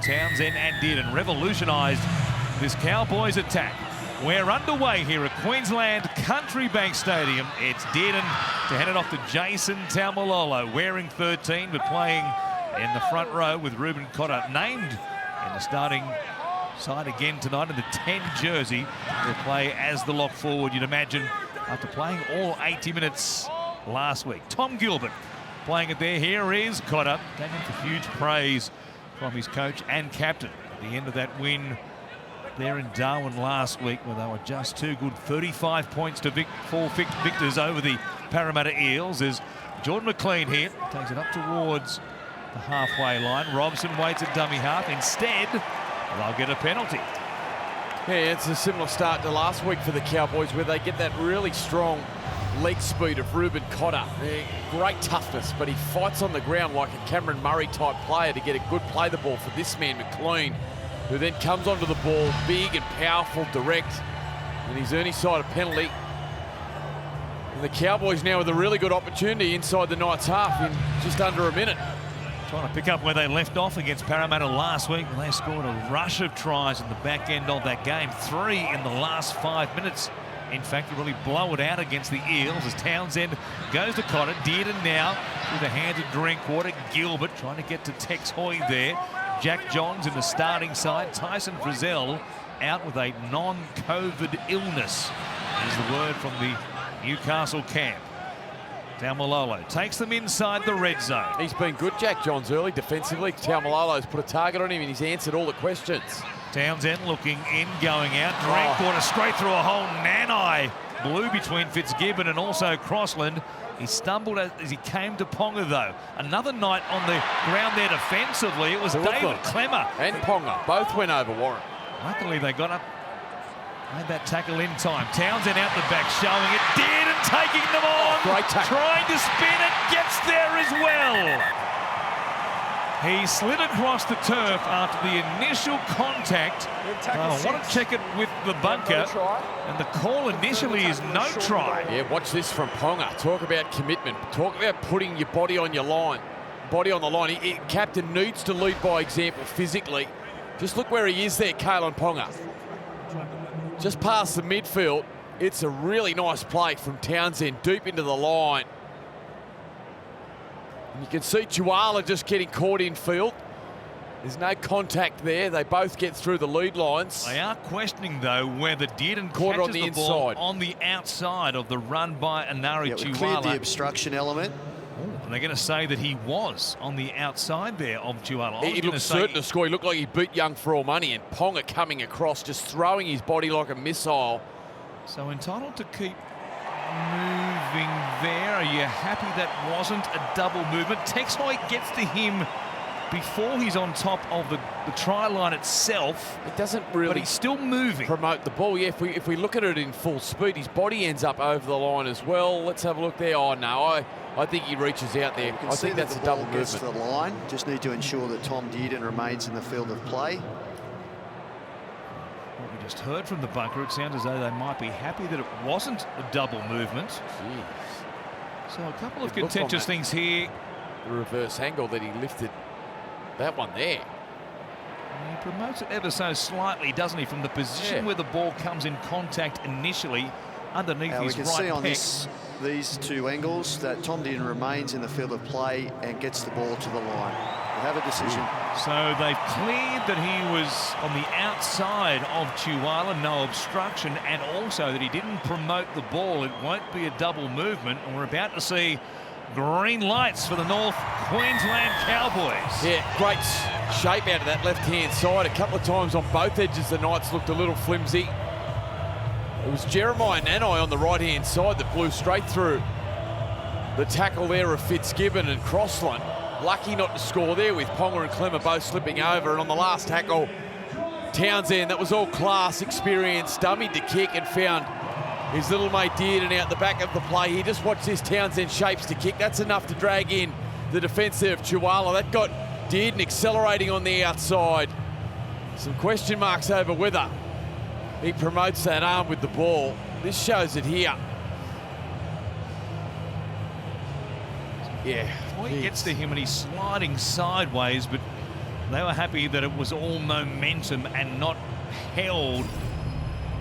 Townsend and Dearden revolutionised this Cowboys attack. We're underway here at Queensland Country Bank Stadium. It's Dearden to hand it off to Jason Taumalolo, wearing 13 but playing in the front row with Reuben Cotter named in the starting side again tonight in the 10 jersey. Will play as the lock forward, you'd imagine, after playing all 80 minutes last week. Tom Gilbert playing it there. Here is Cotter. Came in for huge praise from his coach and captain at the end of that win there in Darwin last week, where they were just too good. 35 points to fall victors over the Parramatta Eels. As Jordan McLean here takes it up towards the halfway line. Robson waits at dummy half. Instead, they'll get a penalty. Yeah, it's a similar start to last week for the Cowboys, where they get that really strong leg speed of Reuben Cotter. Great toughness, but he fights on the ground like a Cameron Murray type player to get a good play the ball for this man, McLean, who then comes onto the ball, big and powerful, direct, and he's earning side a penalty. And the Cowboys now with a really good opportunity inside the Knights half in just under a minute. Trying to pick up where they left off against Parramatta last week, when they scored a rush of tries in the back end of that game. 3 in the last 5 minutes. In fact, to really blow it out against the Eels as Townsend goes to Cotter. Dearden now with the hands of Drinkwater. Gilbert trying to get to Tex Hoy there. Jack Johns in the starting side. Tyson Frizzell out with a non-COVID illness, is the word from the Newcastle camp. Taumalolo takes them inside the red zone. He's been good, Jack Johns, early defensively. Taumalolo's put a target on him and he's answered all the questions. Townsend looking in, going out. Drinkwater straight through a hole. Nanai blew between Fitzgibbon and also Crossland. He stumbled as he came to Ponga, though. Another night on the ground there defensively. It was David Clemmer. And Ponga both went over Warren. Luckily, they got up, made that tackle in time. Townsend out the back, showing it. Dearden taking them on. Great tackle. Trying to spin it, gets there as well. He slid across the turf after the initial contact. I want to check it with the bunker. And the call initially is no try. Yeah, watch this from Ponga. Talk about commitment. Talk about putting your body on your line. Body on the line. Captain needs to lead by example physically. Just look where he is there, Kalen Ponga. Just past the midfield. It's a really nice play from Townsend, deep into the line. And you can see Tuala just getting caught in field. There's no contact there. They both get through the lead lines. They are questioning, though, whether Dearden caught catches on the ball inside, on the outside of the run by Anari Tuala. We cleared the obstruction element. And they're going to say that he was on the outside there of Tuala. He looked certain to score. He looked like he beat Young for all money. And Ponga coming across, just throwing his body like a missile. So entitled to keep moving there. Are you happy that wasn't a double movement? Tex Hoy gets to him before he's on top of the try line itself. It doesn't really, but he's still moving. Promote the ball. Yeah, if we look at it in full speed, his body ends up over the line as well. Let's have a look there. Oh no, I think he reaches out there. I think that's a double movement. To the line. Just need to ensure that Tom Dearden remains in the field of play. What we just heard from the bunker, it sounds as though they might be happy that it wasn't a double movement. Jeez. So a couple of contentious things here. The reverse angle that he lifted. That one there. He promotes it ever so slightly, doesn't he, from the position where the ball comes in contact initially underneath his right pec. We can see on these two angles that Tom Dearden remains in the field of play and gets the ball to the line. They have a decision. So they've cleared that he was on the outside of Tuala, no obstruction, and also that he didn't promote the ball. It won't be a double movement, and we're about to see green lights for the North Queensland Cowboys. Yeah, great shape out of that left-hand side. A couple of times on both edges, the Knights looked a little flimsy. It was Jeremiah Nanai on the right-hand side that blew straight through the tackle there of Fitzgibbon and Crossland. Lucky not to score there with Ponga and Clemmer both slipping over. And on the last tackle, Townsend, that was all class, experience, dummied the kick and found his little mate Dearden out the back of the play. He just watched this Townsend shapes to kick. That's enough to drag in the defence there of Tuala. That got Dearden accelerating on the outside. Some question marks over whether he promotes that arm with the ball. This shows it here. Yeah. He gets to him and he's sliding sideways, but They were happy that it was all momentum and not held.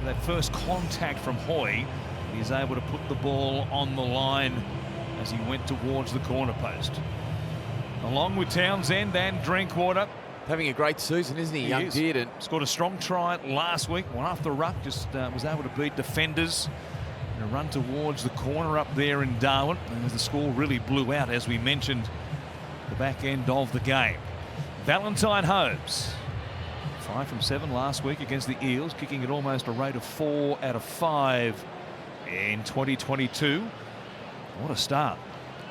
That first contact from Hoy, he's able to put the ball on the line as he went towards the corner post. Along with Townsend and Drinkwater. Having a great season, isn't he, young Dearden? Scored a strong try last week, one off the ruck, just was able to beat defenders. And a run towards the corner up there in Darwin. And as the score really blew out, as we mentioned, the back end of the game. Valentine Holmes, 5 from 7 last week against the Eels, kicking at almost a rate of 4 out of 5 in 2022. What a start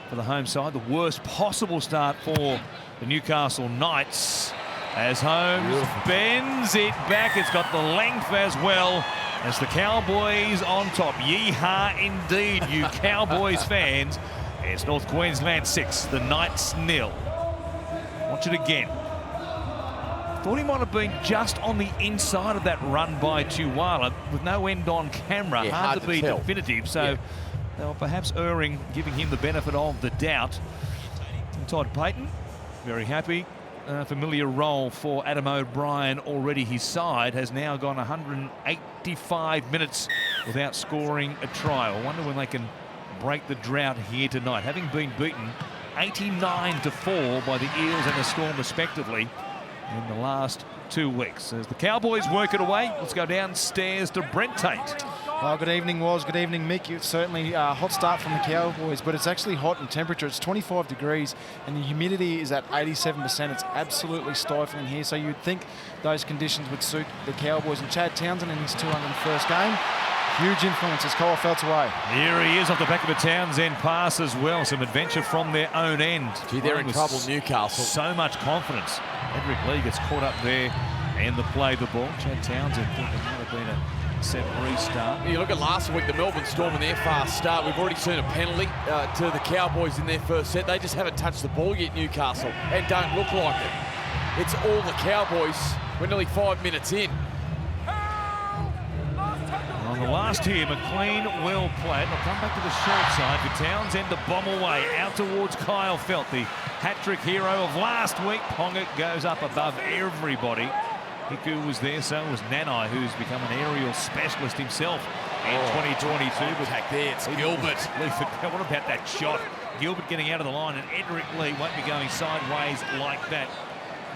for the home side. The worst possible start for the Newcastle Knights as Holmes bends it back. It's got the length as well as the Cowboys on top. Yeehaw indeed, you Cowboys fans. It's North Queensland 6, the Knights 0. Watch it again. Thought he might have been just on the inside of that run by Tuwala with no end on camera. Yeah, hard to be tell. definitive, so they were perhaps erring, giving him the benefit of the doubt. And Todd Payton, very happy. Familiar role for Adam O'Brien already. His side has now gone 185 minutes without scoring a try. I wonder when they can break the drought here tonight, having been beaten 89-4 by the Eels and the Storm respectively in the last 2 weeks. As the Cowboys work it away, let's go downstairs to Brent Tate. Oh, good evening, Woz. Good evening, Mick. It's certainly a hot start from the Cowboys, but it's actually hot in temperature. It's 25 degrees and the humidity is at 87%. It's absolutely stifling here, so you'd think those conditions would suit the Cowboys. And Chad Townsend in his 201st game, huge influence as Kyle Felt's away. Here he is off the back of a Townsend pass as well. Some adventure from their own end. Gee, they're in trouble, Newcastle. So much confidence. Edric Lee gets caught up there and the play the ball. Chad Townsend thought there might have been a set restart. You look at last week, the Melbourne Storm and their fast start. We've already seen a penalty to the Cowboys in their first set. They just haven't touched the ball yet, Newcastle, and don't look like it. It's all the Cowboys. We're nearly 5 minutes in. On the last here, McLean well played. They'll come back to the short side for Townsend to bomb away out towards Kyle Felt, the hat-trick hero of last week. Ponga goes up above everybody. Hiku was there, so was Nanai, who's become an aerial specialist himself in 2022. But Attack there, it's Gilbert. What about that shot? Gilbert getting out of the line, and Edric Lee won't be going sideways like that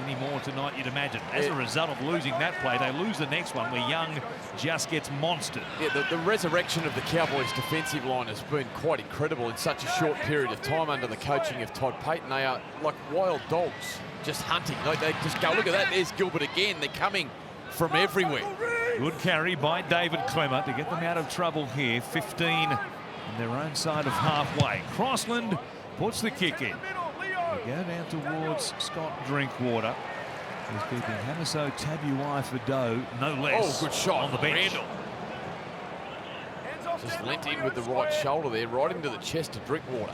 anymore tonight, you'd imagine. As a result of losing that play, they lose the next one where Young just gets monstered. Yeah, the resurrection of the Cowboys' defensive line has been quite incredible in such a short period of time under the coaching of Todd Payton. They are like wild dogs, just hunting. They just go, look at that, there's Gilbert again. They're coming from everywhere. Good carry by David Clemmer to get them out of trouble here. 15 on their own side of halfway. Crossland puts the kick in. They go down towards Scott Drinkwater. He's keeping Hamiso Tabuai for Doe, no less. Oh, good shot on the bench. Randall. Just leant in with the right shoulder there, right into the chest of Drinkwater.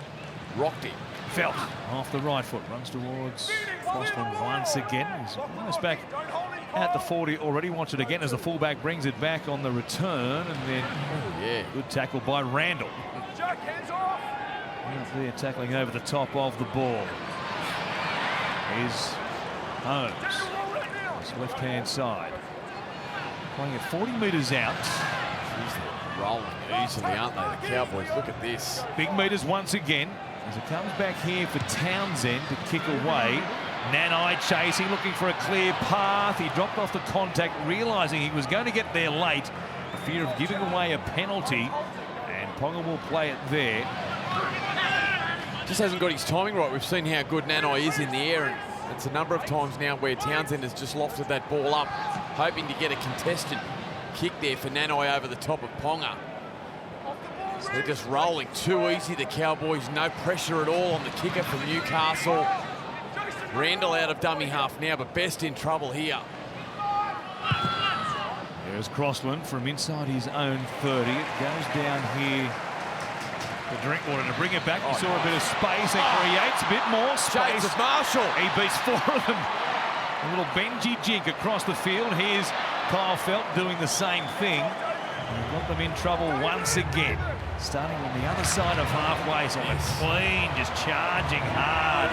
Rocked him. Felt off the right foot, runs towards Crossland once again. He's almost back at the 40 already. Wants it again as the fullback brings it back on the return, and then good tackle by Randall. They're tackling over the top of the ball. Is Holmes, his left-hand side, playing at 40 metres out. Jeez, they're rolling easily, aren't they, the Cowboys? Look at this. Big metres once again as it comes back here for Townsend to kick away. Nanai chasing, looking for a clear path. He dropped off the contact, realising he was going to get there late. The fear of giving away a penalty, and Ponga will play it there. Just hasn't got his timing right. We've seen how good Nanai is in the air, and it's a number of times now where Townsend has just lofted that ball up, hoping to get a contested kick there for Nanai over the top of Ponga. So they're just rolling too easy, the Cowboys. No pressure at all on the kicker from Newcastle. Randall out of dummy half now, but Best in trouble here. There's Crossland from inside his own 30. It goes down here. The Drinkwater to bring it back. We saw a bit of space and creates a bit more space. James Marshall. He beats 4 of them. A little Benji jig across the field. Here's Kyle Felt doing the same thing. And got them in trouble once again. Starting on the other side of halfway. So it's clean, just charging hard.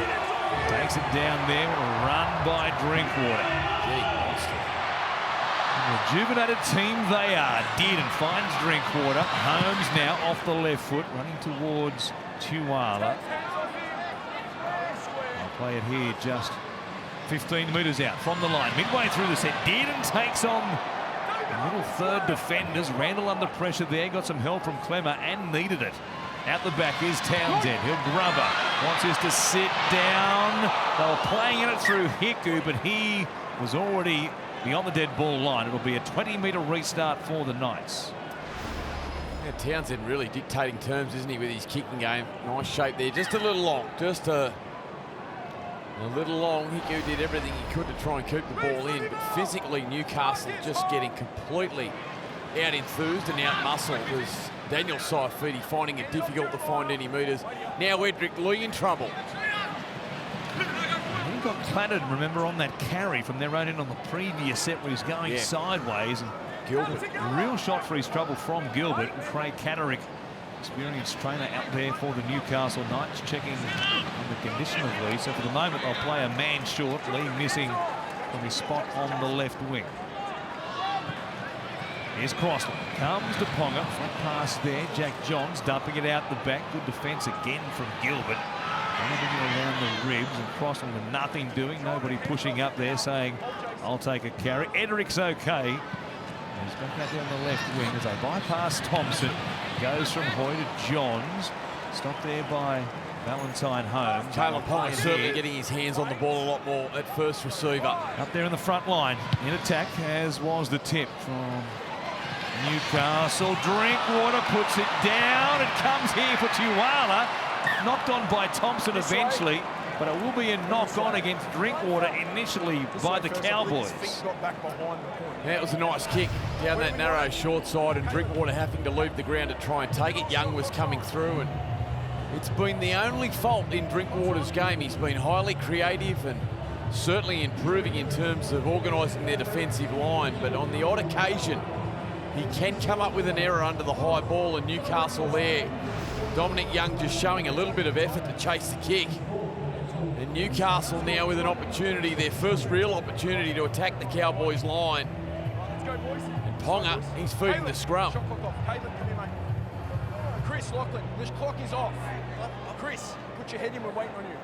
Takes it down there. Run by Drinkwater. Rejuvenated team they are. Dearden finds Drinkwater. Holmes now off the left foot, running towards Tuala. I'll play it here just 15 metres out from the line. Midway through the set, Dearden takes on the middle third defenders. Randall under pressure there. Got some help from Clemmer and needed it. Out the back is Townsend. He'll grub her. Wants us to sit down. They were playing it through Hiku, but he was already beyond the dead ball line. It'll be a 20-metre restart for the Knights. Yeah, Townsend really dictating terms, isn't he, with his kicking game? Nice shape there. Just a little long. Just a little long. Hiku did everything he could to try and keep the ball in, but physically Newcastle just getting completely out-enthused and out-muscled. As Daniel Saifidi finding it difficult to find any metres. Now Edric Lee in trouble. He got clattered, remember, on that carry from their own end on the previous set where he's going sideways. And Gilbert, real shot for his trouble from Gilbert. And Craig Catterick, experienced trainer out there for the Newcastle Knights, checking on the condition of Lee. So for the moment, they'll play a man short. Lee missing from his spot on the left wing. Here's Crossland. Comes to Ponga. Front pass there. Jack Johns dumping it out the back. Good defence again from Gilbert. Moving it around the ribs, and Crossland with nothing doing. Nobody pushing up there saying, I'll take a carry. Edric's okay. He's back out there on the left wing as they bypass Thompson. Goes from Hoy to Johns. Stopped there by Valentine Holmes. Caleb Ponga certainly getting his hands on the ball a lot more at first receiver. Up there in the front line. In attack, as was the tip from Newcastle. Drinkwater puts it down. It comes here for Tuala. Knocked on by Thompson eventually, but it will be a knock on against Drinkwater initially by the Cowboys. Yeah, it was a nice kick down that narrow short side, and Drinkwater having to leave the ground to try and take it. Young was coming through, and it's been the only fault in Drinkwater's game. He's been highly creative and certainly improving in terms of organising their defensive line, but on the odd occasion, he can come up with an error under the high ball, and Newcastle there. Dominic Young just showing a little bit of effort to chase the kick. And Newcastle now with an opportunity, their first real opportunity to attack the Cowboys line. And Ponga, he's feeding the scrum. Chris Lachlan, this clock is off. Chris, put your head in, we're waiting on you.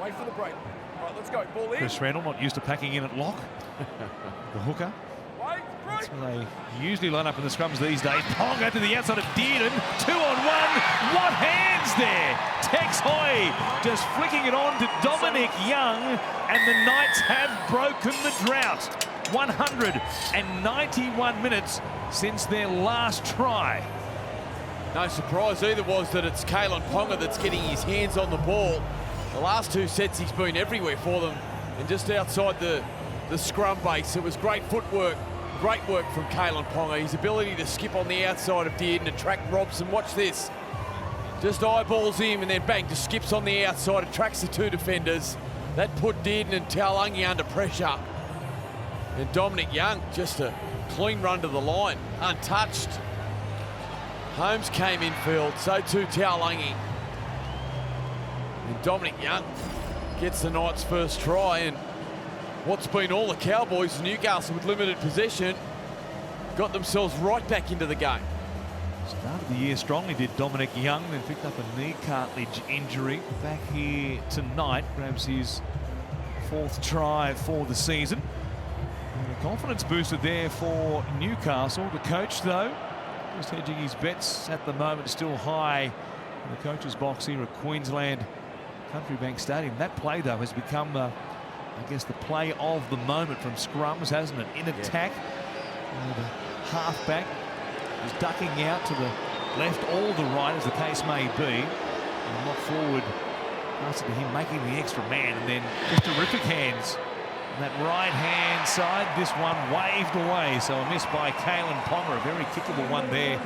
Wait for the break. All right, let's go. Ball in. Chris Randall not used to packing in at lock. The hooker. That's where they usually line up in the scrums these days. Ponga to the outside of Dearden. 2-on-1. What hands there? Tex Hoy just flicking it on to Dominic Young. And the Knights have broken the drought. 191 minutes since their last try. No surprise either was that it's Kalen Ponga that's getting his hands on the ball. The last two sets he's been everywhere for them. And just outside the scrum base, it was great footwork. Great work from Kalen Ponga. His ability to skip on the outside of Dearden and track Robson. Watch this. Just eyeballs him and then bang, just skips on the outside, attracts the two defenders. That put Dearden and Taulagi under pressure. And Dominic Young, just a clean run to the line, untouched. Holmes came infield, so too Taulagi. And Dominic Young gets the Knights' first try, and what's been all the Cowboys, Newcastle with limited possession, got themselves right back into the game. Started the year strongly, did Dominic Young, then picked up a knee cartilage injury. Back here tonight, grabs his fourth try for the season. And a confidence booster there for Newcastle. The coach, though, just hedging his bets at the moment, still high in the coach's box here at Queensland Country Bank Stadium. That play, though, has become I guess the play of the moment from scrums, hasn't it? In attack, the halfback is ducking out to the left or the right, as the case may be. And not forward, pass it to him, making the extra man, and then just terrific hands on that right-hand side. This one waved away, so a miss by Kalen Ponga, a very kickable one there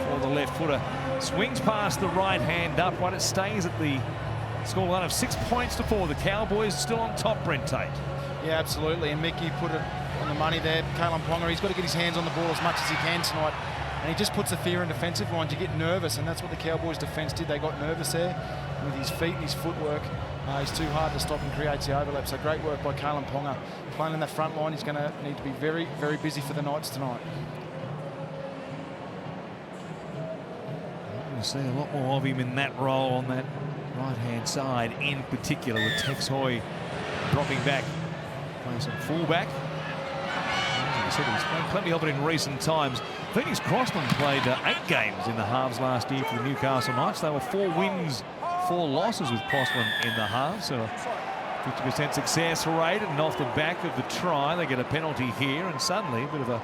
for the left footer. Swings past the right hand up, but it stays at the scoreline of 6 points to 4. The Cowboys still on top, Brent Tate. Yeah, absolutely. And Mickey put it on the money there. Kalen Ponga, he's got to get his hands on the ball as much as he can tonight. And he just puts the fear in defensive lines. You get nervous, and that's what the Cowboys' defence did. They got nervous there with his feet and his footwork. He's too hard to stop and creates the overlap. So great work by Kalen Ponga. Playing in that front line, he's going to need to be very, very busy for the Knights tonight. We'll see a lot more of him in that role on that right-hand side, in particular with Tex Hoy dropping back, playing some fullback. As I said, he's played plenty of it in recent times. Phoenix Crossland played 8 games in the halves last year for the Newcastle Knights. They were 4 wins, 4 losses with Crossland in the halves. So 50% success rate, and off the back of the try, they get a penalty here, and suddenly a bit of a,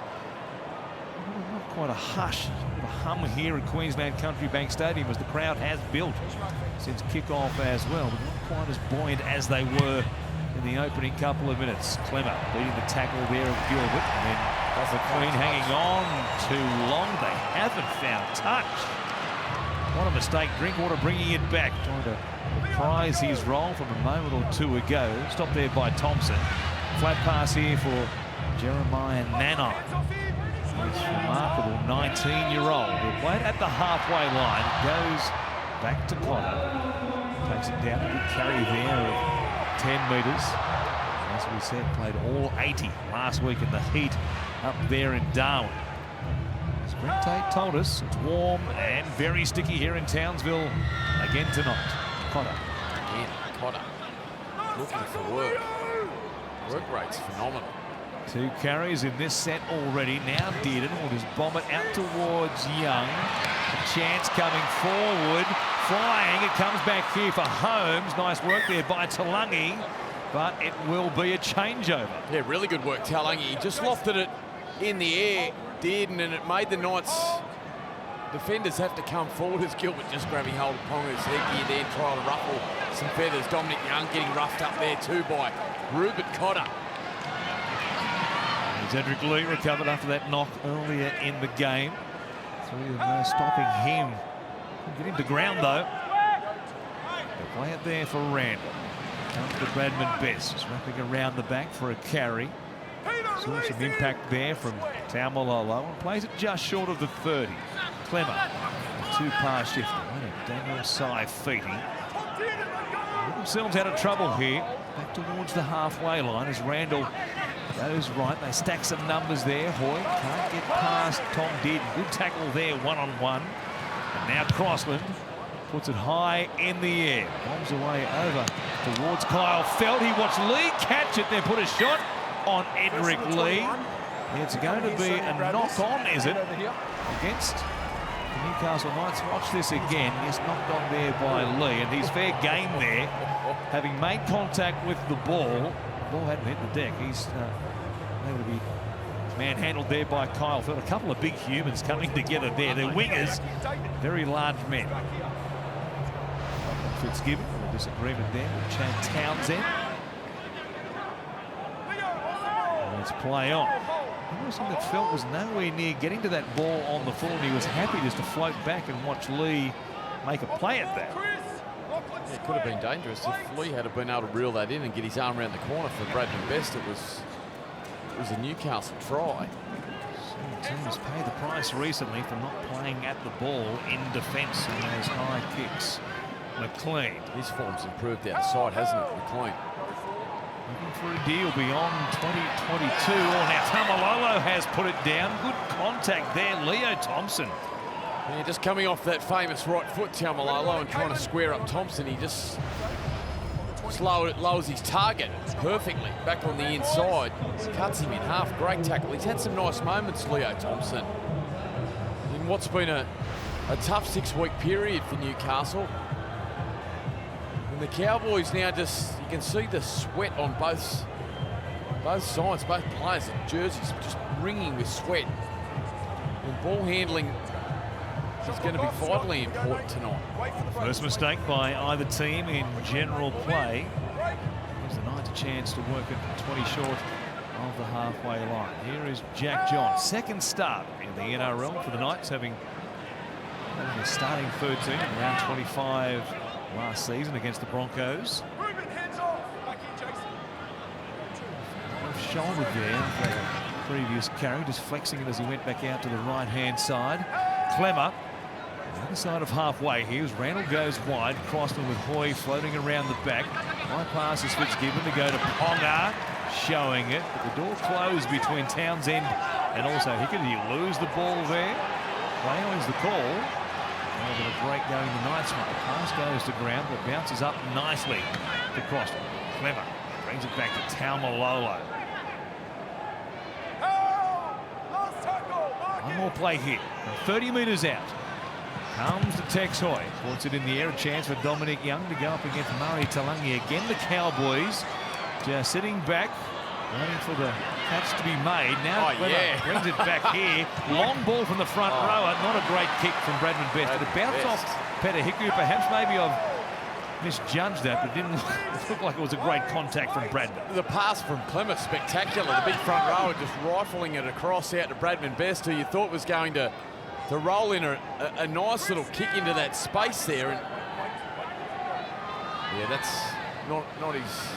not quite a hush, a hum here at Queensland Country Bank Stadium as the crowd has built since kick-off as well, but not quite as buoyant as they were in the opening couple of minutes. Clemmer beating the tackle there of Gilbert, and then the Queen hanging on too long. They haven't found touch. What a mistake. Drinkwater bringing it back, trying to reprise his role from a moment or two ago. Stopped there by Thompson. Flat pass here for Jeremiah Nanai. This remarkable 19-year-old who played at the halfway line. Goes back to Connor. Takes it down. A good carry there of 10 metres. As we said, played all 80 last week in the heat up there in Darwin. As Brent Tate told us, it's warm and very sticky here in Townsville again tonight. Cotter. Again, Cotter. Looking for work. Work rate's phenomenal. 2 carries in this set already. Now Dearden will just bomb it out towards Young. A chance coming forward. Flying. It comes back here for Holmes. Nice work there by Talangi. But it will be a changeover. Yeah, really good work, Talangi. He just lofted it in the air, Dearden, and it made the Knights defenders have to come forward as Gilbert just grabbing hold of Ponga's head here there, trying to ruffle some feathers. Dominic Young getting roughed up there too by Reuben Cotter. Cedric Lee recovered after that knock earlier in the game. No stopping him. Get him to ground though. They play it there for Randall. Comes to Bradman Best, just wrapping around the back for a carry. Saw some impact there from Taumalolo and plays it just short of the 30. Clemmer, 2-pass shifting. Daniel Sai feeding. Get themselves out of trouble here. Back towards the halfway line as Randall goes right. They stack some numbers there. Hoy can't get past Tom Dearden. Good tackle there, one-on-one. And now Crossland puts it high in the air. Bombs away over towards Kyle Felt. He watched Lee catch it, then put a shot on Edric Lee. It's going to be a knock-on, is it, against the Newcastle Knights? Watch this again. He's knocked on there by Lee, and he's fair game there. Having made contact with the ball hadn't hit the deck. He's able to be manhandled there by Kyle Felt. A couple of big humans coming together there. They're wingers, very large men. Fitzgibbon, a disagreement there with Chad Townsend. Let's play on. I noticed that Felt was nowhere near getting to that ball on the full, and he was happy just to float back and watch Lee make a play at that. Yeah, it could have been dangerous if Lee had been able to reel that in and get his arm around the corner for Bradman Best. It was a Newcastle try. Some teams pay the price recently for not playing at the ball in defence in those high kicks. McLean. His form's improved outside, hasn't it, McLean? Looking for a deal beyond 2022. Oh, now Tamalolo has put it down. Good contact there, Leo Thompson. Yeah, just coming off that famous right foot, Tamalolo, and trying to square up Thompson. He just lowers his target perfectly back on the inside. Cuts him in half. Great tackle. He's had some nice moments, Leo Thompson, in what's been a tough 6-week period for Newcastle. And the Cowboys now just, you can see the sweat on both sides, both players. The jerseys just ringing with sweat. And ball handling is going to be vitally important tonight. First mistake by either team in general play. Gives the Knights a chance to work it 20 short of the halfway line. Here is Jack John, second start in the NRL for the Knights, having the starting 13 in round 25 last season against the Broncos. Off shoulder there for the previous carry, just flexing it as he went back out to the right-hand side. Clemmer, on the other side of halfway here, as Randall goes wide, Crossland with Hoy floating around the back. My pass is Fitzgibbon to go to Ponga, showing it, but the door closed between Townsend and also Hickett. He lose the ball there. Play on is the call. A little bit of break going the Knights way. Pass goes to ground, but bounces up nicely to Cross. Clever. Brings it back to Taumalolo. One more play here. From 30 metres out. Comes to Tex Hoy. Puts it in the air. A chance for Dominic Young to go up against Murray Talangi. Again, the Cowboys just sitting back, waiting for the catch to be made. Now brings it back here. Long ball from the front rower. Not a great kick from Bradman Best. But it bounced off Peter Hickory. Perhaps maybe I've misjudged that, but it didn't look like it was a great contact from Bradman. The pass from Clement, spectacular. The big front rower just rifling it across out to Bradman Best, who you thought was going to roll in a nice little kick into that space there. And yeah, that's not his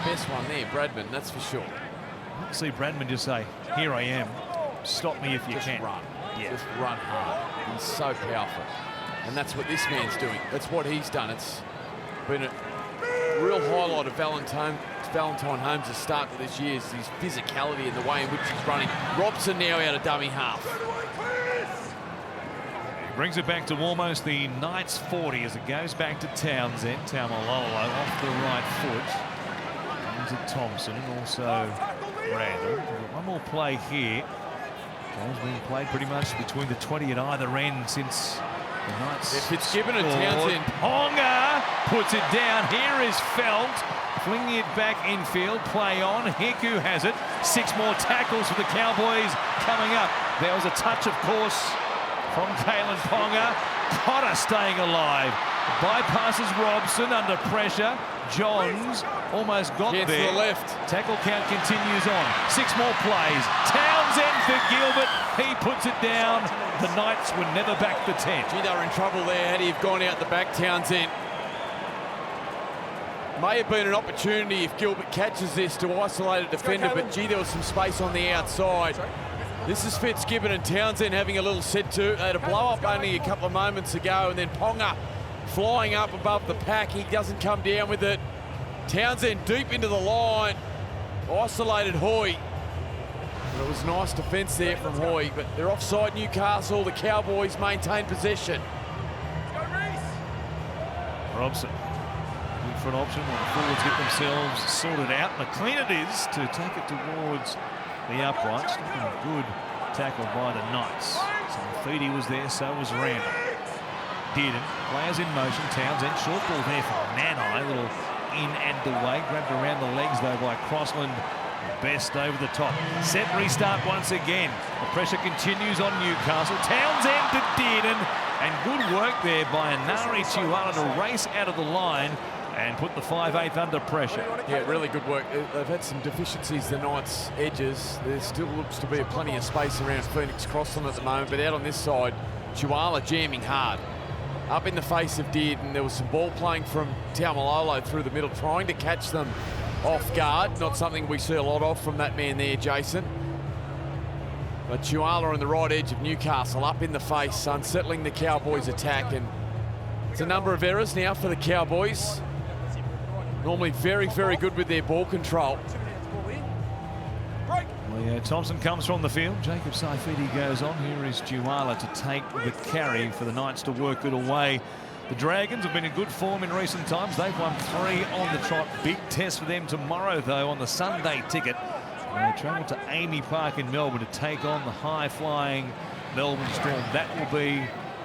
best one there, Bradman, that's for sure. I want to see Bradman just say, here I am, stop me if you can. Run. Yeah. Just run hard. He's so powerful. And that's what this man's doing. That's what he's done. It's been a real highlight of Valentine Holmes' start to this year is his physicality and the way in which he's running. Robson now out of dummy half. Brings it back to almost the Knights 40 as it goes back to Townsend. Taumalolo off the right foot. Comes to Thompson and also Randall. One more play here. Game's been played pretty much between the 20 at either end since the Knights. If it's given a Townsend. Ponga puts it down. Here is Felt. Flinging it back infield. Play on. Hiku has it. 6 more tackles for the Cowboys coming up. There was a touch, of course, from Kalen Ponga. Cotter staying alive. Bypasses Robson under pressure. Johns almost got there. To the left. Tackle count continues on. 6 more plays. Townsend for Gilbert. He puts it down. The Knights were never back to 10. Gee, they were in trouble there had he have gone out the back, Townsend. May have been an opportunity if Gilbert catches this to isolate a defender, but gee, there was some space on the outside. This is Fitzgibbon and Townsend having a little set to. They had a blow up only a couple of moments ago, and then Ponga flying up above the pack. He doesn't come down with it. Townsend deep into the line. Isolated Hoy. But it was nice defence there from Hoy, but they're offside Newcastle. The Cowboys maintain possession. Robson. For an option when the forwards get themselves sorted out. And a clean it is to take it towards the uprights. A good tackle by the Knights. So Feedy was there, so was Randall. Dearden, players in motion. Townsend, short ball there for Nanai. A little in and away. Grabbed around the legs though by Crossland. Best over the top. Set restart once again. The pressure continues on Newcastle. Townsend to Dearden. And good work there by Anari Chihuahua to race out of the line and put the 5/8 under pressure. Yeah, really good work. They've had some deficiencies, the Knights' edges. There still looks to be plenty of space around Phoenix Crossland at the moment, but out on this side, Chihuahua jamming hard. Up in the face of Dearden, there was some ball playing from Taumalolo through the middle, trying to catch them off guard. Not something we see a lot of from that man there, Jason. But Chihuahua on the right edge of Newcastle, up in the face, unsettling the Cowboys' attack. And it's a number of errors now for the Cowboys. Normally very, very good with their ball control. Well, Thompson comes from the field. Jacob Saifidi goes on. Here is Juala to take the carry for the Knights to work it away. The Dragons have been in good form in recent times. They've won 3 on the trot. Big test for them tomorrow, though, on the Sunday ticket. They travel to Amy Park in Melbourne to take on the high-flying Melbourne Storm. That will be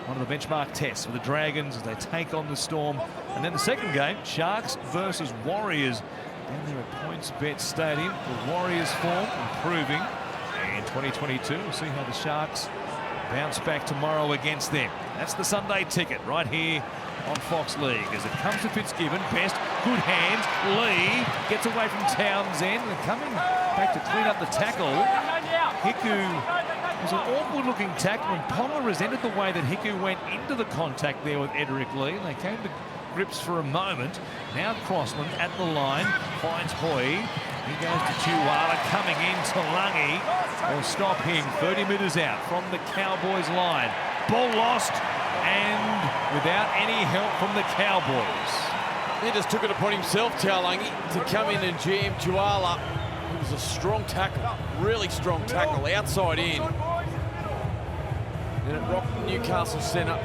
one of the benchmark tests for the Dragons as they take on the Storm. And then the second game, Sharks versus Warriors. Down there at PointsBet Stadium. The Warriors form improving in 2022. We'll see how the Sharks bounce back tomorrow against them. That's the Sunday ticket right here on Fox League as it comes to Fitzgibbon. Best, good hands. Lee gets away from Townsend and coming back to clean up the tackle. Hiku was an awkward-looking tackle, and Ponga resented the way that Hiku went into the contact there with Edric Lee, and they came to grips for a moment. Now Crossland at the line finds Hoy. He goes to Chihuahua, coming in to Lungy. Will stop him 30 metres out from the Cowboys line. Ball lost, and without any help from the Cowboys. He just took it upon himself, Taulagi, to come in and jam Tuala. It was a strong tackle, really strong tackle, outside in. And it rocked Newcastle centre,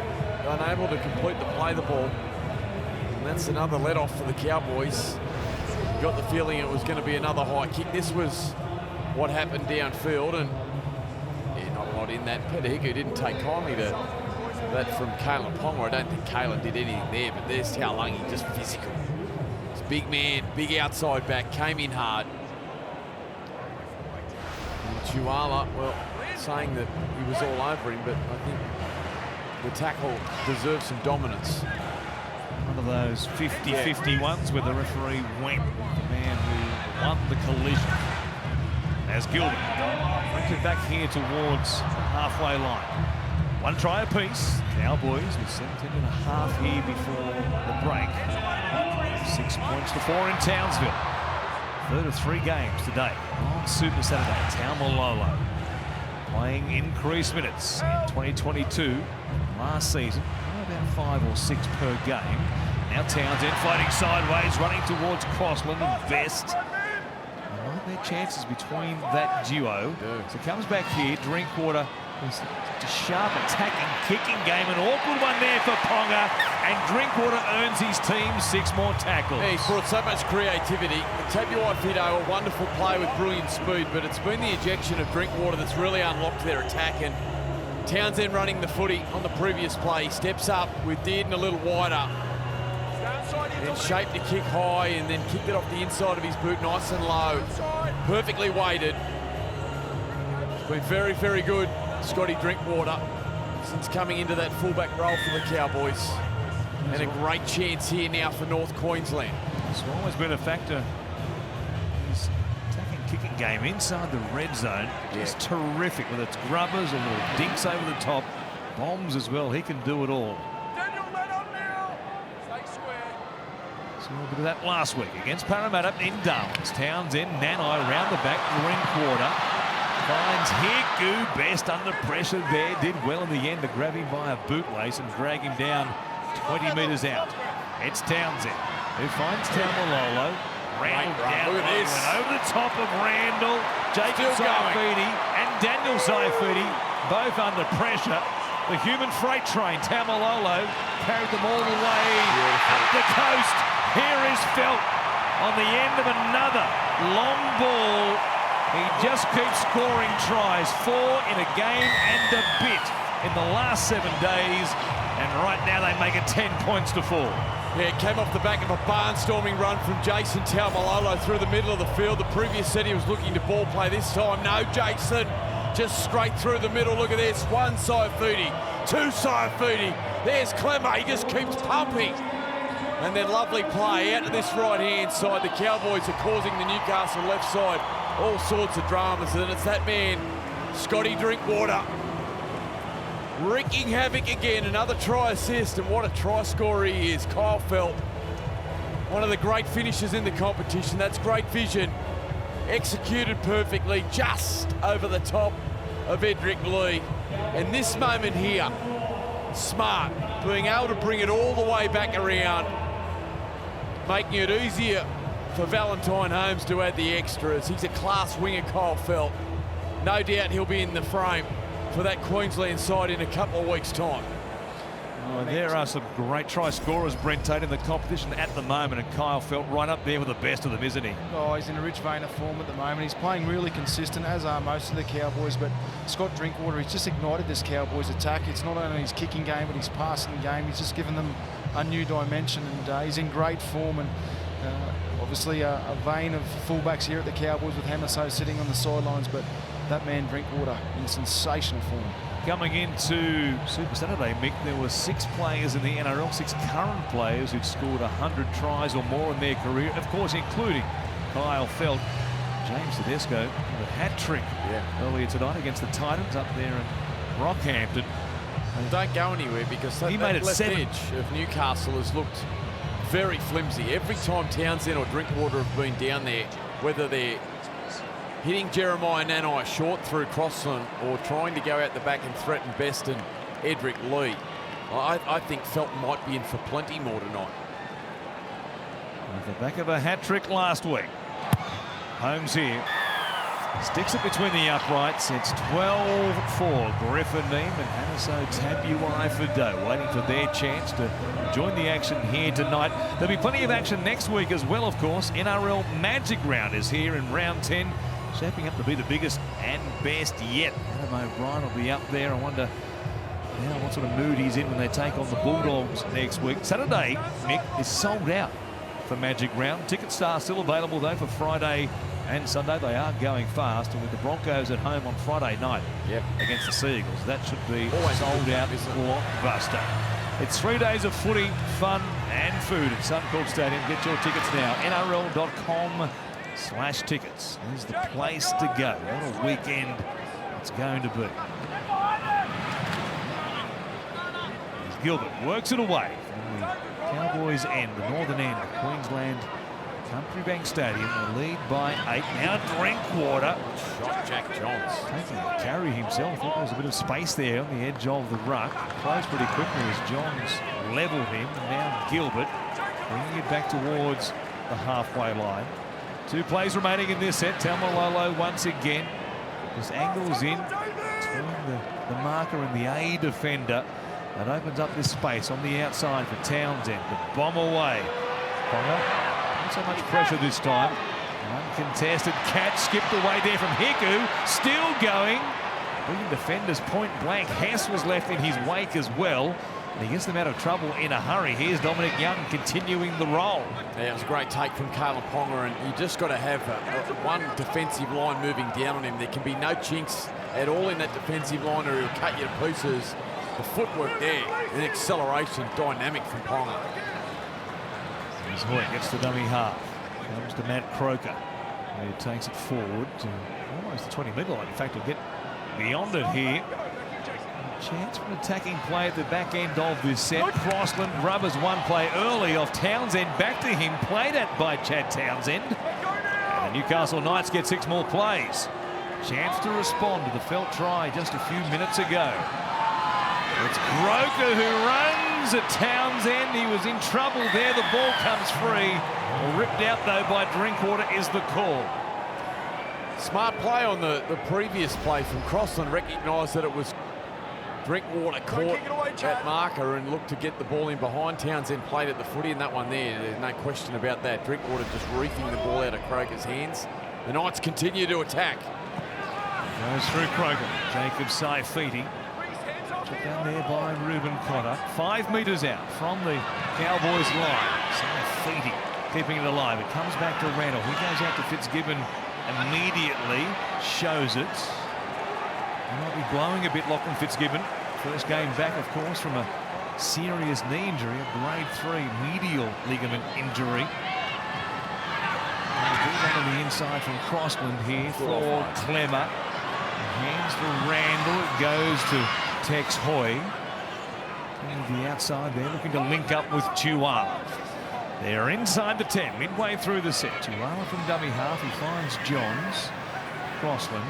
unable to complete the play the ball. And that's another let-off for the Cowboys. Got the feeling it was going to be another high kick. This was what happened downfield, and yeah, not a lot in that. Peter didn't take kindly to that from Kalen Ponga. I don't think Kalen did anything there, but there's Taulagi, just physical. It's big man, big outside back, came in hard. And Tuala, well, saying that he was all over him, but I think the tackle deserves some dominance. One of those 50-50 ones where the referee went with the man who won the collision. As Gilbert brings it back here towards the halfway line. One try apiece. Cowboys with 17.5 here before the break. 6 points to 4 in Townsville. Third of 3 games today on Super Saturday. Taumalolo playing increased minutes in 2022. Last season, about 5 or 6 per game. Now Townsend fighting sideways, running towards Crossland and Vest. Their chances between that duo. So comes back here, Drinkwater. Just a sharp attacking, kicking game. An awkward one there for Ponga, and Drinkwater earns his team 6 more tackles. Yeah, he's brought so much creativity. Tabuai Fido, a wonderful play with brilliant speed, but it's been the ejection of Drinkwater that's really unlocked their attack. And Townsend running the footy on the previous play. He steps up with Dearden a little wider. Then shaped to kick high and then kicked it off the inside of his boot nice and low. Perfectly weighted. It's been very, very good, Scotty Drinkwater, since coming into that fullback role for the Cowboys. And a great chance here now for North Queensland. It's always been a factor. His attacking kicking game inside the red zone is terrific, whether it's grubbers or little dinks over the top, bombs as well. He can do it all. A little bit of that last week against Parramatta in Darwin's. Townsend, Nanai around the back, Drinkwater finds Hiku. Best under pressure there. Did well in the end to grab him by a bootlace and drag him down 20 metres out. It's Townsend who finds Taumalolo. Randall down low, and over the top of Randall. Jacob Saifidi and Daniel Saifidi both under pressure. The human freight train, Taumalolo, carried them all the way up the coast. Here is Felt on the end of another long ball. He just keeps scoring tries. 4 in a game and a bit in the last 7 days. And right now they make it 10 points to 4. Yeah, it came off the back of a barnstorming run from Jason Taumalolo through the middle of the field. The previous set he was looking to ball play this time. No, Jason just straight through the middle. Look at this. 1 Saifidi, 2 Saifidi. There's Clemmer. He just keeps pumping. And then lovely play out to this right-hand side. The Cowboys are causing the Newcastle left side all sorts of dramas. And it's that man, Scotty Drinkwater, wreaking havoc again. Another try assist, and what a try scorer he is. Kyle Felt, one of the great finishers in the competition. That's great vision. Executed perfectly, just over the top of Edric Lee. And this moment here, smart, being able to bring it all the way back around, making it easier for Valentine Holmes to add the extras. He's a class winger, Kyle Felt. No doubt he'll be in the frame for that Queensland side in a couple of weeks' time. Oh, there are some great try scorers, Brent Tate, in the competition at the moment, and Kyle Felt right up there with the best of them, isn't he? Oh, he's in a rich vein of form at the moment. He's playing really consistent, as are most of the Cowboys, but Scott Drinkwater, he's just ignited this Cowboys attack. It's not only his kicking game, but his passing game. He's just given them a new dimension, and he's in great form. And obviously a vein of fullbacks here at the Cowboys with Hamaso sitting on the sidelines, but that man Drinkwater in sensational form. Coming into Super Saturday, Mick, there were 6 players in the NRL, 6 current players who've scored 100 tries or more in their career, of course, including Kyle Felt. James Tedesco with a hat-trick earlier tonight against the Titans up there in Rockhampton. And don't go anywhere, because that left edge of Newcastle has looked very flimsy. Every time Townsend or Drinkwater have been down there, whether they're hitting Jeremiah Nanai short through Crossland or trying to go out the back and threaten Best and Edric Lee, I think Felt might be in for plenty more tonight. Off the back of a hat-trick last week. Holmes here. Sticks it between the uprights. It's 12-4. Griffin Neem and Hanaso Tabuai for Doe waiting for their chance to join the action here tonight. There'll be plenty of action next week as well, of course. NRL Magic Round is here in round 10. Shaping up to be the biggest and best yet. Adam O'Brien will be up there. I wonder now what sort of mood he's in when they take on the Bulldogs next week. Saturday, Mick, is sold out for Magic Round. Tickets are still available though for Friday and Sunday. They are going fast, and with the Broncos at home on Friday night against the Seagulls, that should be always sold out blockbuster. It's 3 days of footy, fun and food at Suncorp Stadium. Get your tickets now. NRL.com/tickets is the place to go. What a weekend it's going to be. As Gilbert works it away from the Cowboys end, the northern end of Queensland Country Bank Stadium. They lead by 8. Now Drinkwater. Shot Jack Johns. Taking a carry himself. Thought there was a bit of space there on the edge of the ruck. Closed pretty quickly as Johns levelled him. And now Gilbert bringing it back towards the halfway line. 2 plays remaining in this set. Taumalolo once again. Just angles in between the marker and the A defender. That opens up this space on the outside for Townsend. The bomb away. Ponga. Not so much pressure this time. An uncontested catch skipped away there from Hiku. Still going. Bringing defenders point blank. Hess was left in his wake as well. And he gets them out of trouble in a hurry. Here's Dominic Young continuing the roll. Yeah, it was a great take from Caleb Ponga, and you just got to have one defensive line moving down on him. There can be no chinks at all in that defensive line, or he'll cut you to pieces. The footwork there, an acceleration, dynamic from Ponga. As Hoyt gets the dummy half. Comes to Matt Croker. He takes it forward to almost the 20-metre line. In fact, he'll get beyond it here. A chance for an attacking play at the back end of this set. Crossland rubbers one play early off Townsend. Back to him, played at by Chad Townsend. And the Newcastle Knights get 6 more plays. Chance to respond to the felt try just a few minutes ago. It's Croker who runs at Townsend. He was in trouble there. The ball comes free. Ripped out, though, by Drinkwater is the call. Smart play on the previous play from Crossland. Recognised that it was Drinkwater caught that marker and looked to get the ball in behind. Townsend played at the footy in that one there. There's no question about that. Drinkwater just reefing the ball out of Croker's hands. The Knights continue to attack. Goes through Croker. Jacob Saifiti. Down there by Ruben Cotter. 5 metres out from the Cowboys line. Saifiti keeping it alive. It comes back to Randall. He goes out to Fitzgibbon immediately. Shows it. He might be blowing a bit, Lachlan Fitzgibbon. First game back, of course, from a serious knee injury, a grade 3 medial ligament injury. On the inside from Crossland here for Clemmer. Hands for Randall. It goes to Tex Hoy. And the outside there looking to link up with Tuala. They're inside the 10, midway through the set. Tuala from dummy half. He finds Johns. Crossland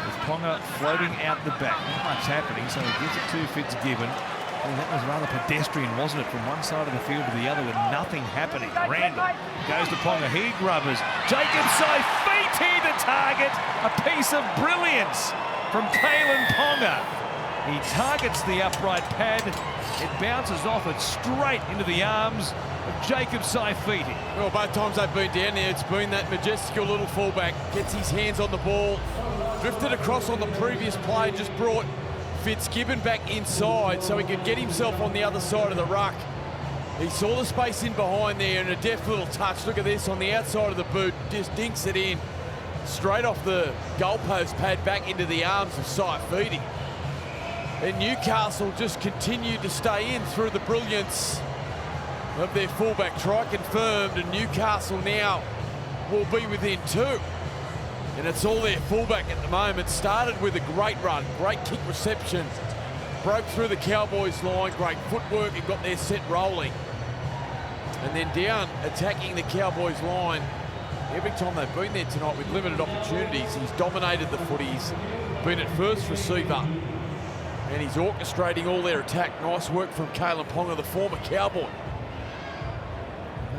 with Ponga floating out the back. Not much happening, so he gives it to Fitzgibbon. Oh, that was rather pedestrian, wasn't it? From one side of the field to the other with nothing happening. Randall goes to Ponga. He grubbers. Jacob Saifiti to target. A piece of brilliance from Kalen Ponga. He targets the upright pad. It bounces off it straight into the arms of Jacob Saifiti. Well, both times they've been down there, it's been that majestical little fullback. Gets his hands on the ball. Drifted across on the previous play. Just brought Fitzgibbon back inside so he could get himself on the other side of the ruck. He saw the space in behind there and a deft little touch. Look at this on the outside of the boot. Just dinks it in. Straight off the goalpost pad back into the arms of Saifiti. And Newcastle just continued to stay in through the brilliance of their fullback. Try confirmed, and Newcastle now will be within 2. And it's all their fullback at the moment. Started with a great run, great kick reception. Broke through the Cowboys line, great footwork and got their set rolling. And then down attacking the Cowboys line. Every time they've been there tonight with limited opportunities, he's dominated the footy. He's been at first receiver. And he's orchestrating all their attack. Nice work from Kalen Ponga, the former Cowboy.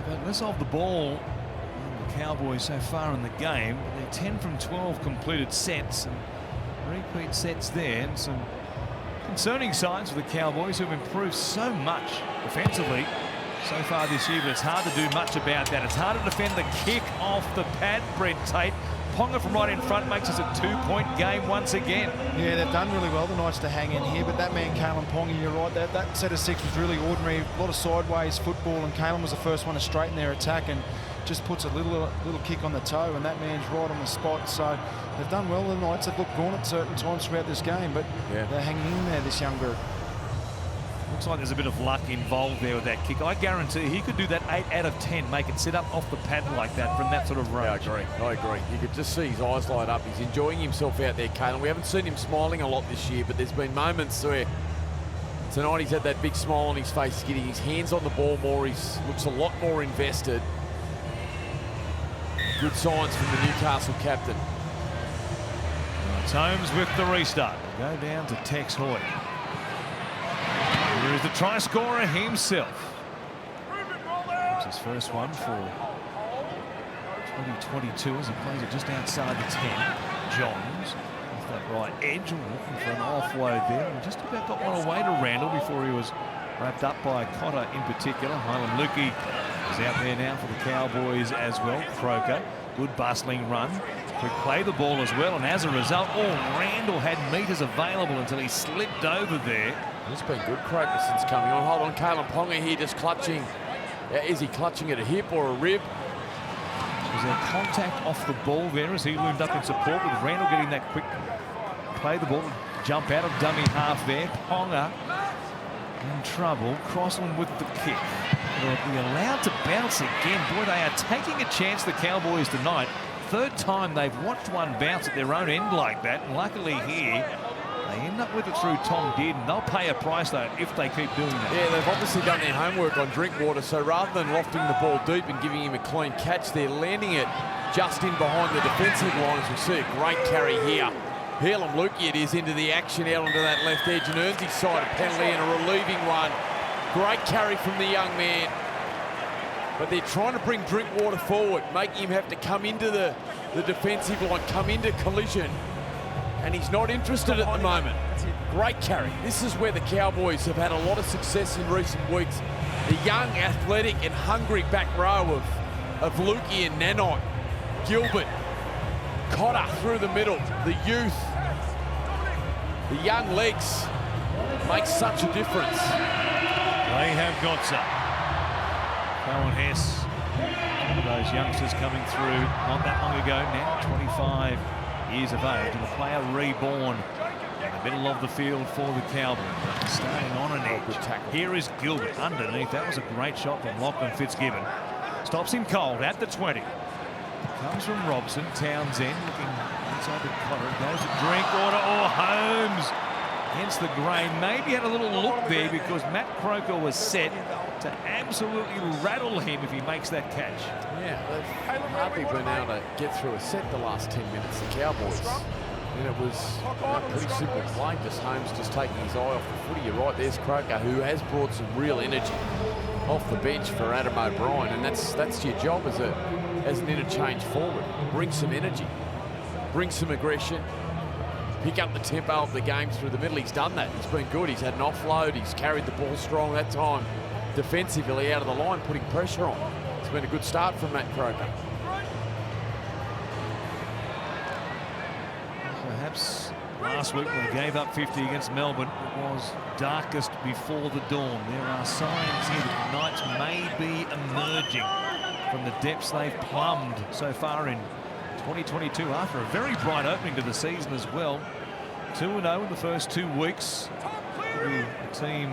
But less of the ball than the Cowboys so far in the game. They're 10 from 12 completed sets and repeat sets there, and some concerning signs for the Cowboys, who've improved so much defensively so far this year, but it's hard to do much about that. It's hard to defend the kick off the pad, Brent Tate. Ponga from right in front makes us a 2-point game once again. Yeah, they've done really well, the Knights, to hang in here, but that man, Kalen Ponga, you're right, that set of six was really ordinary. A lot of sideways football, and Kalen was the first one to straighten their attack and just puts a little kick on the toe, and that man's right on the spot. So they've done well, the Knights. They've looked gone at certain times throughout this game, but they're hanging in there, this young group. Looks like there's a bit of luck involved there with that kick. I guarantee he could do that 8 out of 10, make it sit up off the pad like that from that sort of range. Yeah, I agree. You could just see his eyes light up. He's enjoying himself out there, Kalen. We haven't seen him smiling a lot this year, but there's been moments where tonight he's had that big smile on his face. He's getting his hands on the ball more. He looks a lot more invested. Good signs from the Newcastle captain. It's Holmes with the restart. We'll go down to Tex Hoy. Here is the try scorer himself. It's his first one for 2022 as he plays it just outside the 10. Johns off that right edge, looking for an offload there. And just about got one away to Randall before he was wrapped up by Cotter in particular. Hyland Lukey is out there now for the Cowboys as well. Croker, good bustling run. Quick play the ball as well, and as a result, Randall had meters available until he slipped over there. It's been good, Croker, since coming on. Hold on, Kalen Ponga here just clutching. Is he clutching at a hip or a rib? Was there contact off the ball there as he loomed up in support, with Randall getting that quick play the ball, jump out of dummy half there. Ponga in trouble. Crossland with the kick. They'll be allowed to bounce again. Boy, they are taking a chance, the Cowboys, tonight. Third time they've watched one bounce at their own end like that, and luckily here they end up with it through Tom Dearden. They'll pay a price though if they keep doing that. Yeah, they've obviously done their homework on Drinkwater, so rather than lofting the ball deep and giving him a clean catch, they're landing it just in behind the defensive lines. We see a great carry here. Hyland Lukey it is into the action out onto that left edge and earns his side a penalty and a relieving one. Great carry from the young man. But they're trying to bring Drinkwater forward, making him have to come into the defensive line, come into collision. And he's not interested at the moment. Great carry. This is where the Cowboys have had a lot of success in recent weeks. The young, athletic and hungry back row of Lukey and Nanai. Gilbert, Cotter through the middle. The youth, the young legs make such a difference. They have got some. Cohen Hess, one of those youngsters coming through not that long ago now, 25 years of age, and a player reborn in the middle of the field for the Cowboys. Starting on an edge. Here is Gilbert underneath. That was a great shot from Lachlan Fitzgibbon. Stops him cold at the 20. Comes from Robson. Townsend looking inside the corner. Goes to Drinkwater or Holmes against the grain. Maybe had a little look there because Matt Croker was set to absolutely rattle him if he makes that catch. Yeah, they've hardly been able to get through a set the last 10 minutes, the Cowboys. And it was a pretty simple play, just Holmes just taking his eye off the footy. You're right, there's Croker, who has brought some real energy off the bench for Adam O'Brien, and that's your job as an interchange forward. Bring some energy, bring some aggression, pick up the tempo of the game through the middle. He's done that. He's been good. He's had an offload. He's carried the ball strong that time. Defensively out of the line, putting pressure on. It's been a good start from Matt Croker. Perhaps last week when they gave up 50 against Melbourne, it was darkest before the dawn. There are signs here that the Knights may be emerging from the depths they've plumbed so far in 2022 after a very bright opening to the season as well. 2-0 in the first 2 weeks. A team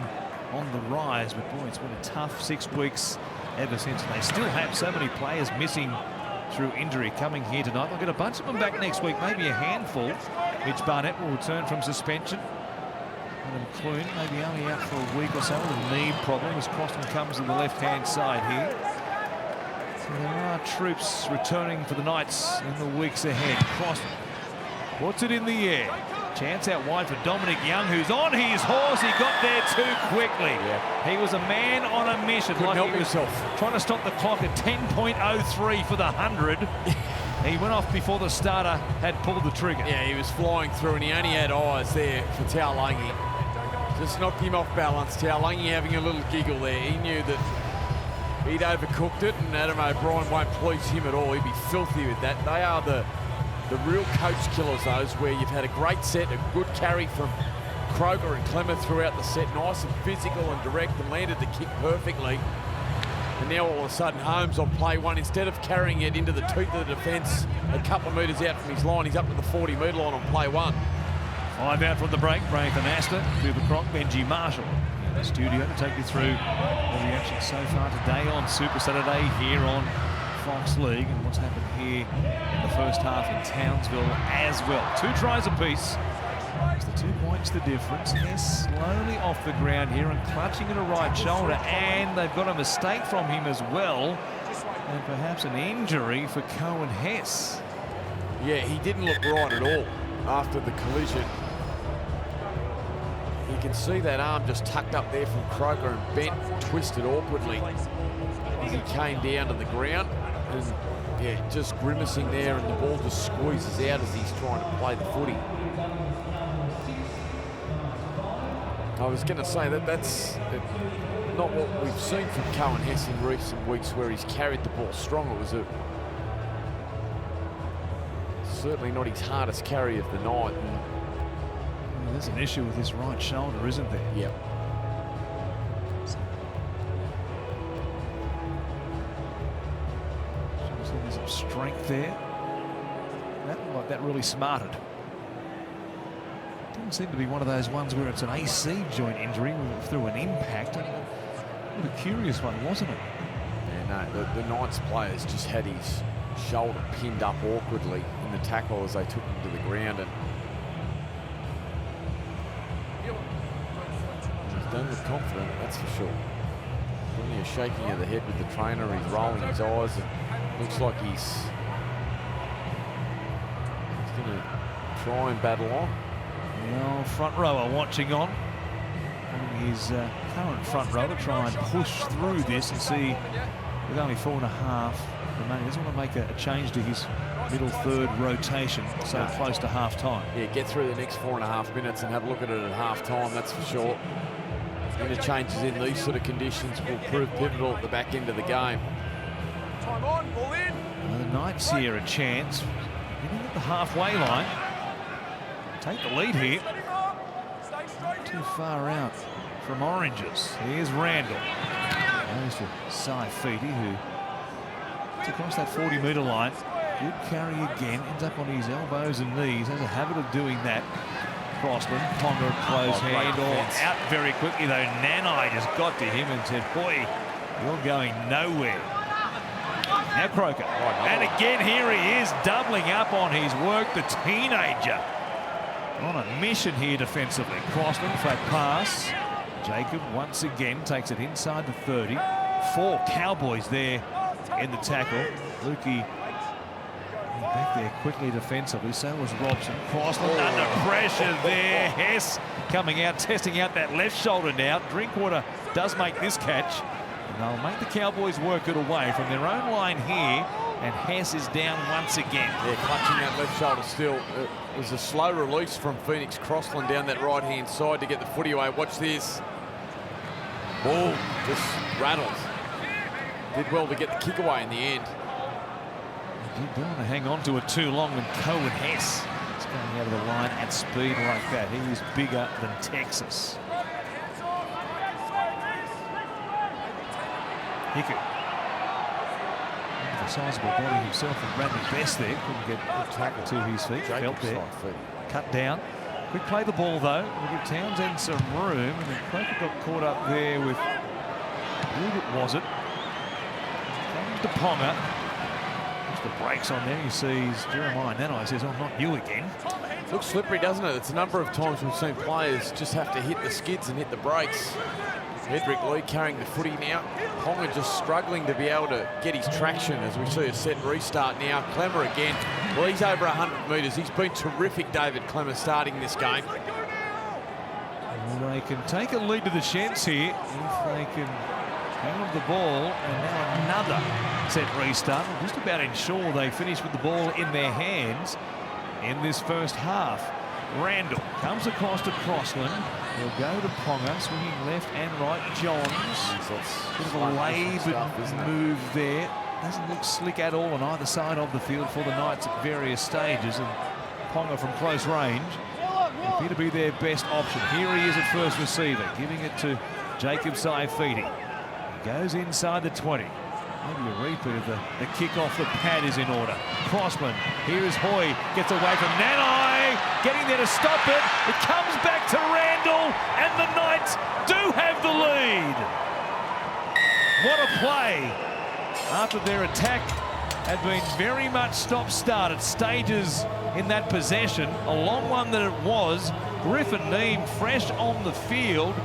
on the rise, but boy, it's been a tough 6 weeks ever since. And they still have so many players missing through injury coming here tonight. They'll get a bunch of them back next week, maybe a handful. Mitch Barnett will return from suspension. Adam Clune maybe only out for a week or so with a knee problem as Crossland comes to the left-hand side here. So there are troops returning for the Knights in the weeks ahead. Crossland puts it in the air. Chance out wide for Dominic Young, who's on his horse. He got there too quickly. Yeah. He was a man on a mission. Couldn't help he was himself. trying to stop the clock at 10.03 for the 100. He went off before the starter had pulled the trigger. Yeah, he was flying through and he only had eyes there for Taulagi. Just knocked him off balance. Taulagi having a little giggle there. He knew that he'd overcooked it, and Adam O'Brien won't please him at all. He'd be filthy with that. They are the real coach killers, those, where you've had a great set, a good carry from Kroger and Clemmer throughout the set, nice and physical and direct, and landed the kick perfectly. And now all of a sudden Holmes on play one, instead of carrying it into the teeth of the defence a couple of metres out from his line, he's up to the 40-metre line on play one. 5 out from the break. Braithen Astor, Cooper Cronk, Benji Marshall in the studio to take you through all the action so far today on Super Saturday here on Fox League, and what's happened here in the first half in Townsville as well. 2 tries apiece. It's the 2 points the difference. Hess slowly off the ground here and clutching at a right shoulder, and they've got a mistake from him as well, and perhaps an injury for Cohen Hess. Yeah, he didn't look right at all after the collision. You can see that arm just tucked up there from Kroger and bent, twisted awkwardly as he came down to the ground. And yeah, just grimacing there, and the ball just squeezes out as he's trying to play the footy. I was going to say that's not what we've seen from Cohen Hess in recent weeks, where he's carried the ball strong. It was certainly not his hardest carry of the night. And there's an issue with his right shoulder, isn't there? Yep. There's some strength there. That really smarted. Didn't seem to be one of those ones where it's an AC joint injury through an impact. What a curious one, wasn't it? Yeah, no, the Knights players just had his shoulder pinned up awkwardly in the tackle as they took him to the ground, and he's done with confidence, that's for sure. Only a shaking of the head with the trainer, he's rolling his eyes, and looks like he's going to try and battle on. Well, front rower watching on. His current front row to try and push through this and see, with only 4.5 remaining, doesn't want to make a change to his middle third rotation so close to half time. Yeah, get through the next 4.5 minutes and have a look at it at half time, that's for sure. Interchanges in these sort of conditions will prove pivotal at the back end of the game. Time on, ball in. Well, the Knights here a chance, getting at the halfway line. Take the lead here. Not too far out from Oranges. Here's Randall. Goes to Saifidi, who took across that 40-metre line. Good carry again. Ends up on his elbows and knees. Has a habit of doing that. Crossland, Ponga, close hand, all out very quickly though. Nanai just got to him and said, boy, you're going nowhere. Now Croker. And again, here he is, doubling up on his work, the teenager. On a mission here defensively. Crossland, flat pass. Jacob once again takes it inside the 30. 4 Cowboys there in the tackle. Lukey back there quickly defensively. So was Robson. Crossland under pressure there. Hess coming out, testing out that left shoulder now. Drinkwater does make this catch. And they'll make the Cowboys work it away from their own line here. And Hess is down once again. Yeah, clutching that left shoulder still. It was a slow release from Phoenix Crossland down that right-hand side to get the footy away. Watch this. Ball just rattles. Did well to get the kick away in the end. He didn't want to hang on to it too long, and Cohen Hess is going out of the line at speed like that. He is bigger than Texas. Hickey. A sizable body himself, and Bradley Best there couldn't get a tackle to his feet. Felt there. Cut down. Quick play the ball though. We'll give Townsend some room, and then Croker got caught up there with, who was it? Comes to Ponga. Puts the brakes on there. He sees Jeremiah Nanai, says, "Oh, not you again." Looks slippery, doesn't it? It's a number of times we've seen players just have to hit the skids and hit the brakes. Hedrick Lee carrying the footy now. Ponga just struggling to be able to get his traction as we see a set restart now. Clemmer again. Well, he's over 100 metres. He's been terrific, David Clemmer, starting this game. Well, they can take a lead to the sheds here if they can hang on the ball. And now another set restart. Will just about ensure they finish with the ball in their hands in this first half. Randall comes across to Crossland. He'll go to Ponga, swinging left and right. Johns. Bit of a laboured move there. Doesn't look slick at all on either side of the field for the Knights at various stages. And Ponga from close range appear to be their best option. Here he is at first receiver, giving it to Jacob Saifiti. He goes inside the 20. Maybe a repeat of the kick off the pad is in order. Crossman, here is Hoy, gets away from Nanai, getting there to stop it. It comes back to Randall, and the Knights do have the lead. What a play after their attack had been very much stop-start at stages in that possession. A long one that it was. Griffin Neame fresh on the field,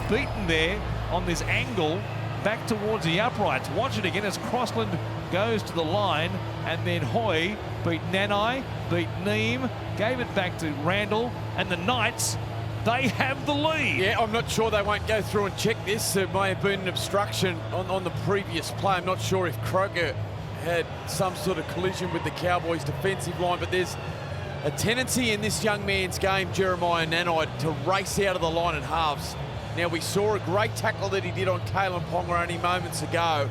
beaten there on this angle, back towards the uprights. Watch it again as Crossland goes to the line, and then Hoy beat Nanai, beat Neame, gave it back to Randall, and the Knights, they have the lead. Yeah, I'm not sure they won't go through and check this. There may have been an obstruction on the previous play. I'm not sure if Croker had some sort of collision with the Cowboys' defensive line, but there's a tendency in this young man's game, Jeremiah Nanai, to race out of the line at halves. Now, we saw a great tackle that he did on Kalen Ponga only moments ago,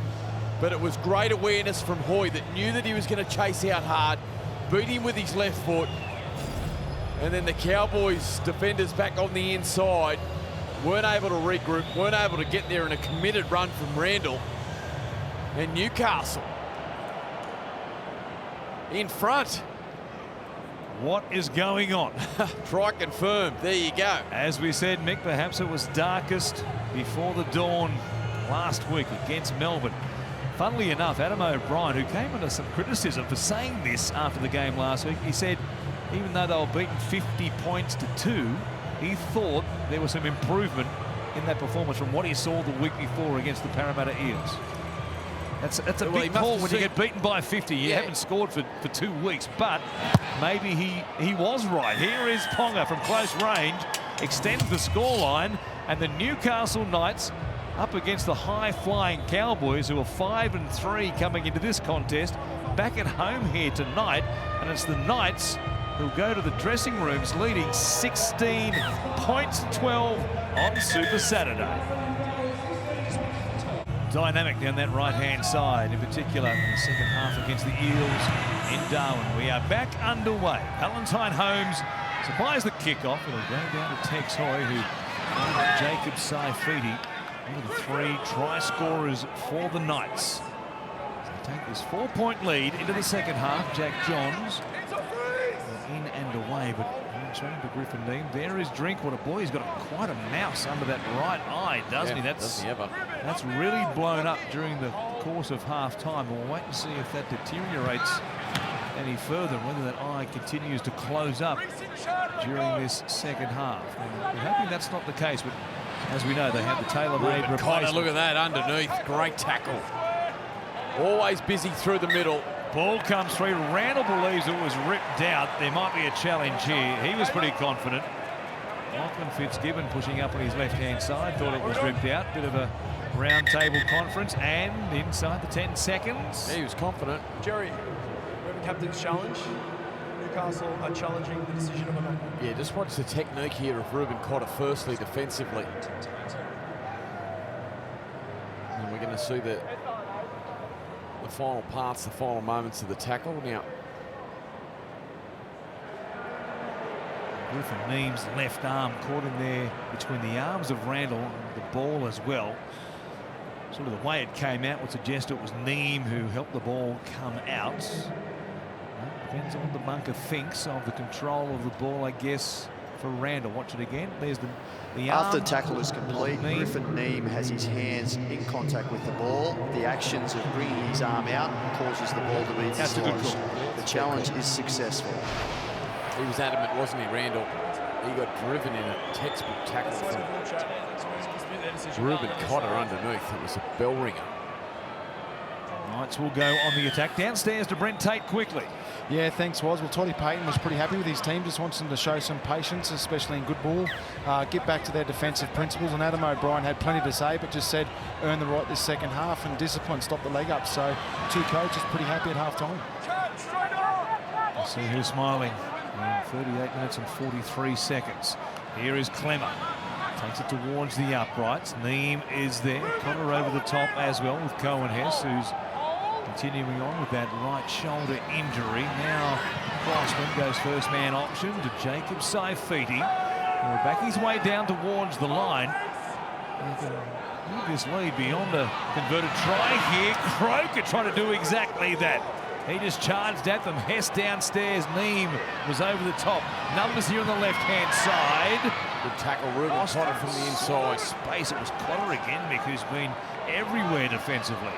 but it was great awareness from Hoy that knew that he was going to chase out hard, beat him with his left foot, and then the Cowboys defenders back on the inside weren't able to regroup, weren't able to get there in a committed run from Randall. And Newcastle in front. What is going on? Try confirmed. There you go. As we said, Mick, perhaps it was darkest before the dawn last week against Melbourne. Funnily enough, Adam O'Brien, who came under some criticism for saying this after the game last week, he said even though they were beaten 50 points to 2, he thought there was some improvement in that performance from what he saw the week before against the Parramatta Eels. That's a big call when you get beaten by 50. You haven't scored for 2 weeks, but maybe he was right. Here is Ponga from close range, extends the scoreline, and the Newcastle Knights up against the high-flying Cowboys, who are 5-3 coming into this contest, back at home here tonight, and it's the Knights who'll go to the dressing rooms leading 16 points, 12 on Super Saturday. Dynamic down that right-hand side, in particular in the second half against the Eels in Darwin. We are back underway. Valentine Holmes supplies the kickoff. It'll go down to Tex Hoy, who Jacob Saifiti, one of the 3 try scorers for the Knights. So they take this 4-point lead into the second half. Jack Johns in and away, but turning to Griffin Neame. There is Drinkwater. Boy, he's got quite a mouse under that right eye, doesn't he? That's really blown up during the course of half-time. We'll wait and see if that deteriorates any further, whether that eye continues to close up during this second half. And we're hoping that's not the case, but as we know, they have the tailor-made replacement. Look at that underneath. Great tackle. Always busy through the middle. Ball comes through. Randall believes it was ripped out. There might be a challenge here. He was pretty confident. Lachlan Fitzgibbon pushing up on his left-hand side. Thought it was ripped out. Bit of a round table conference, and inside the 10 seconds. He was confident. Jerry, we have a captain's challenge. Newcastle are challenging the decision of a knock. Yeah, just watch the technique here of Ruben Cotter, firstly defensively. And we're going to see the final parts, the final moments of the tackle. Now, Griffin Neame's left arm caught in there between the arms of Randall and the ball as well. Sort of the way it came out would suggest it was Neame who helped the ball come out. Well, depends on what the bunker thinks of the control of the ball, I guess, for Randall. Watch it again. There's the arm. After the tackle is complete, Griffin Neame has his hands in contact with the ball. The actions of bringing his arm out causes the ball to be dislodged. The challenge is successful. He was adamant, wasn't he, Randall? He got driven in a textbook tackle from Ruben Cotter underneath. It was a bell ringer. Knights will go on the attack. Downstairs to Brent Tate quickly. Yeah, thanks, Woz. Well, Toddy Payton was pretty happy with his team. Just wants them to show some patience, especially in good ball. Get back to their defensive principles. And Adam O'Brien had plenty to say, but just said earn the right this second half and discipline, stop the leg up. So two coaches pretty happy at half-time. See who's smiling in 38 minutes and 43 seconds. Here is Clemmer. Takes it towards the uprights. Neem is there. Connor over the top as well with Cohen Hess, who's continuing on with that right shoulder injury. Now Crossman goes first man option to Jacob Saifiti. He'll back his way down towards the line. He can move this lead beyond a converted try here. Croker trying to do exactly that. He just charged at them. Hess downstairs. Neem was over the top. Numbers here on the left-hand side. Good tackle, Ruben Cotter from the inside. Space. It was Cotter again, Mick, who's been everywhere defensively.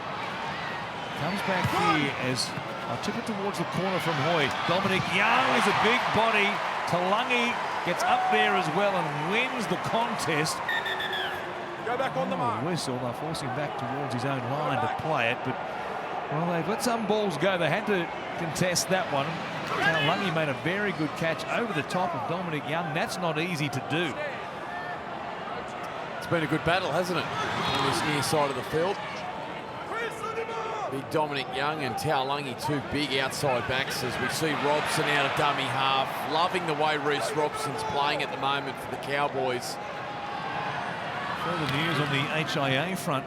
Comes back here as I'll tip it towards the corner from Hoy. Dominic Young is a big body. Talangi gets up there as well and wins the contest. Go back on the mark. Whistle. They're forcing back towards his own line to play it, but well, they've let some balls go. They had to contest that one. Talangi made a very good catch over the top of Dominic Young. That's not easy to do. It's been a good battle, hasn't it? On this near side of the field. Big Dominic Young and Talangi, two big outside backs as we see Robson out of dummy half. Loving the way Reece Robson's playing at the moment for the Cowboys. Further news on the HIA front.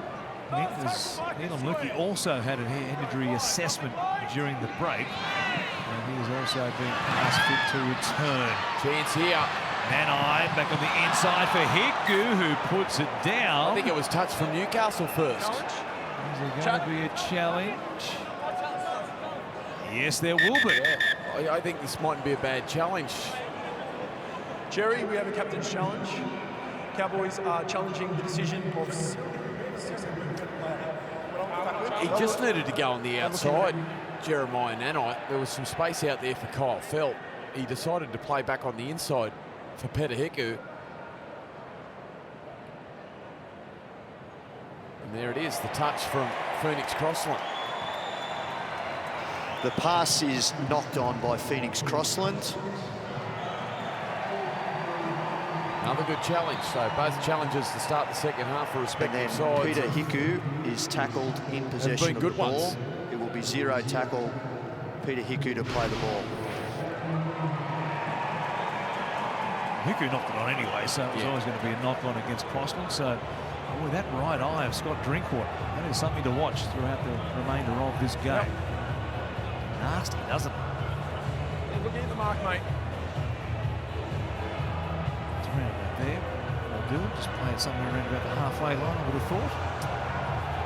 Neelam Luki also had a head injury assessment during the break. And he has also been asked fit to return. Chance here. Nanai back on the inside for Hiku, who puts it down. I think it was touched from Newcastle first. Is there going to be a challenge? Yes, there will be. Yeah, I think this mightn't be a bad challenge. Jerry, we have a captain's challenge. Cowboys are challenging the decision of 6. He just needed to go on the outside, Jeremiah Nanai. There was some space out there for Kyle Felt. He decided to play back on the inside for Peter Hiku. And there it is, the touch from Phoenix Crossland. The pass is knocked on by Phoenix Crossland. Another good challenge. So both challenges to start the second half for respective And sides. then Peter Hiku is tackled in possession of the ball. Ones. It will be 0 tackle, Peter Hiku to play the ball. Hiku knocked it on anyway, so it was always going to be a knock-on against Crossland. So, boy, that right eye of Scott Drinkwater, that is something to watch throughout the remainder of this game. Nasty, doesn't it? Yeah, look at the mark, mate. It's around about there. They'll do it. Just play it somewhere around about the halfway line, I would have thought.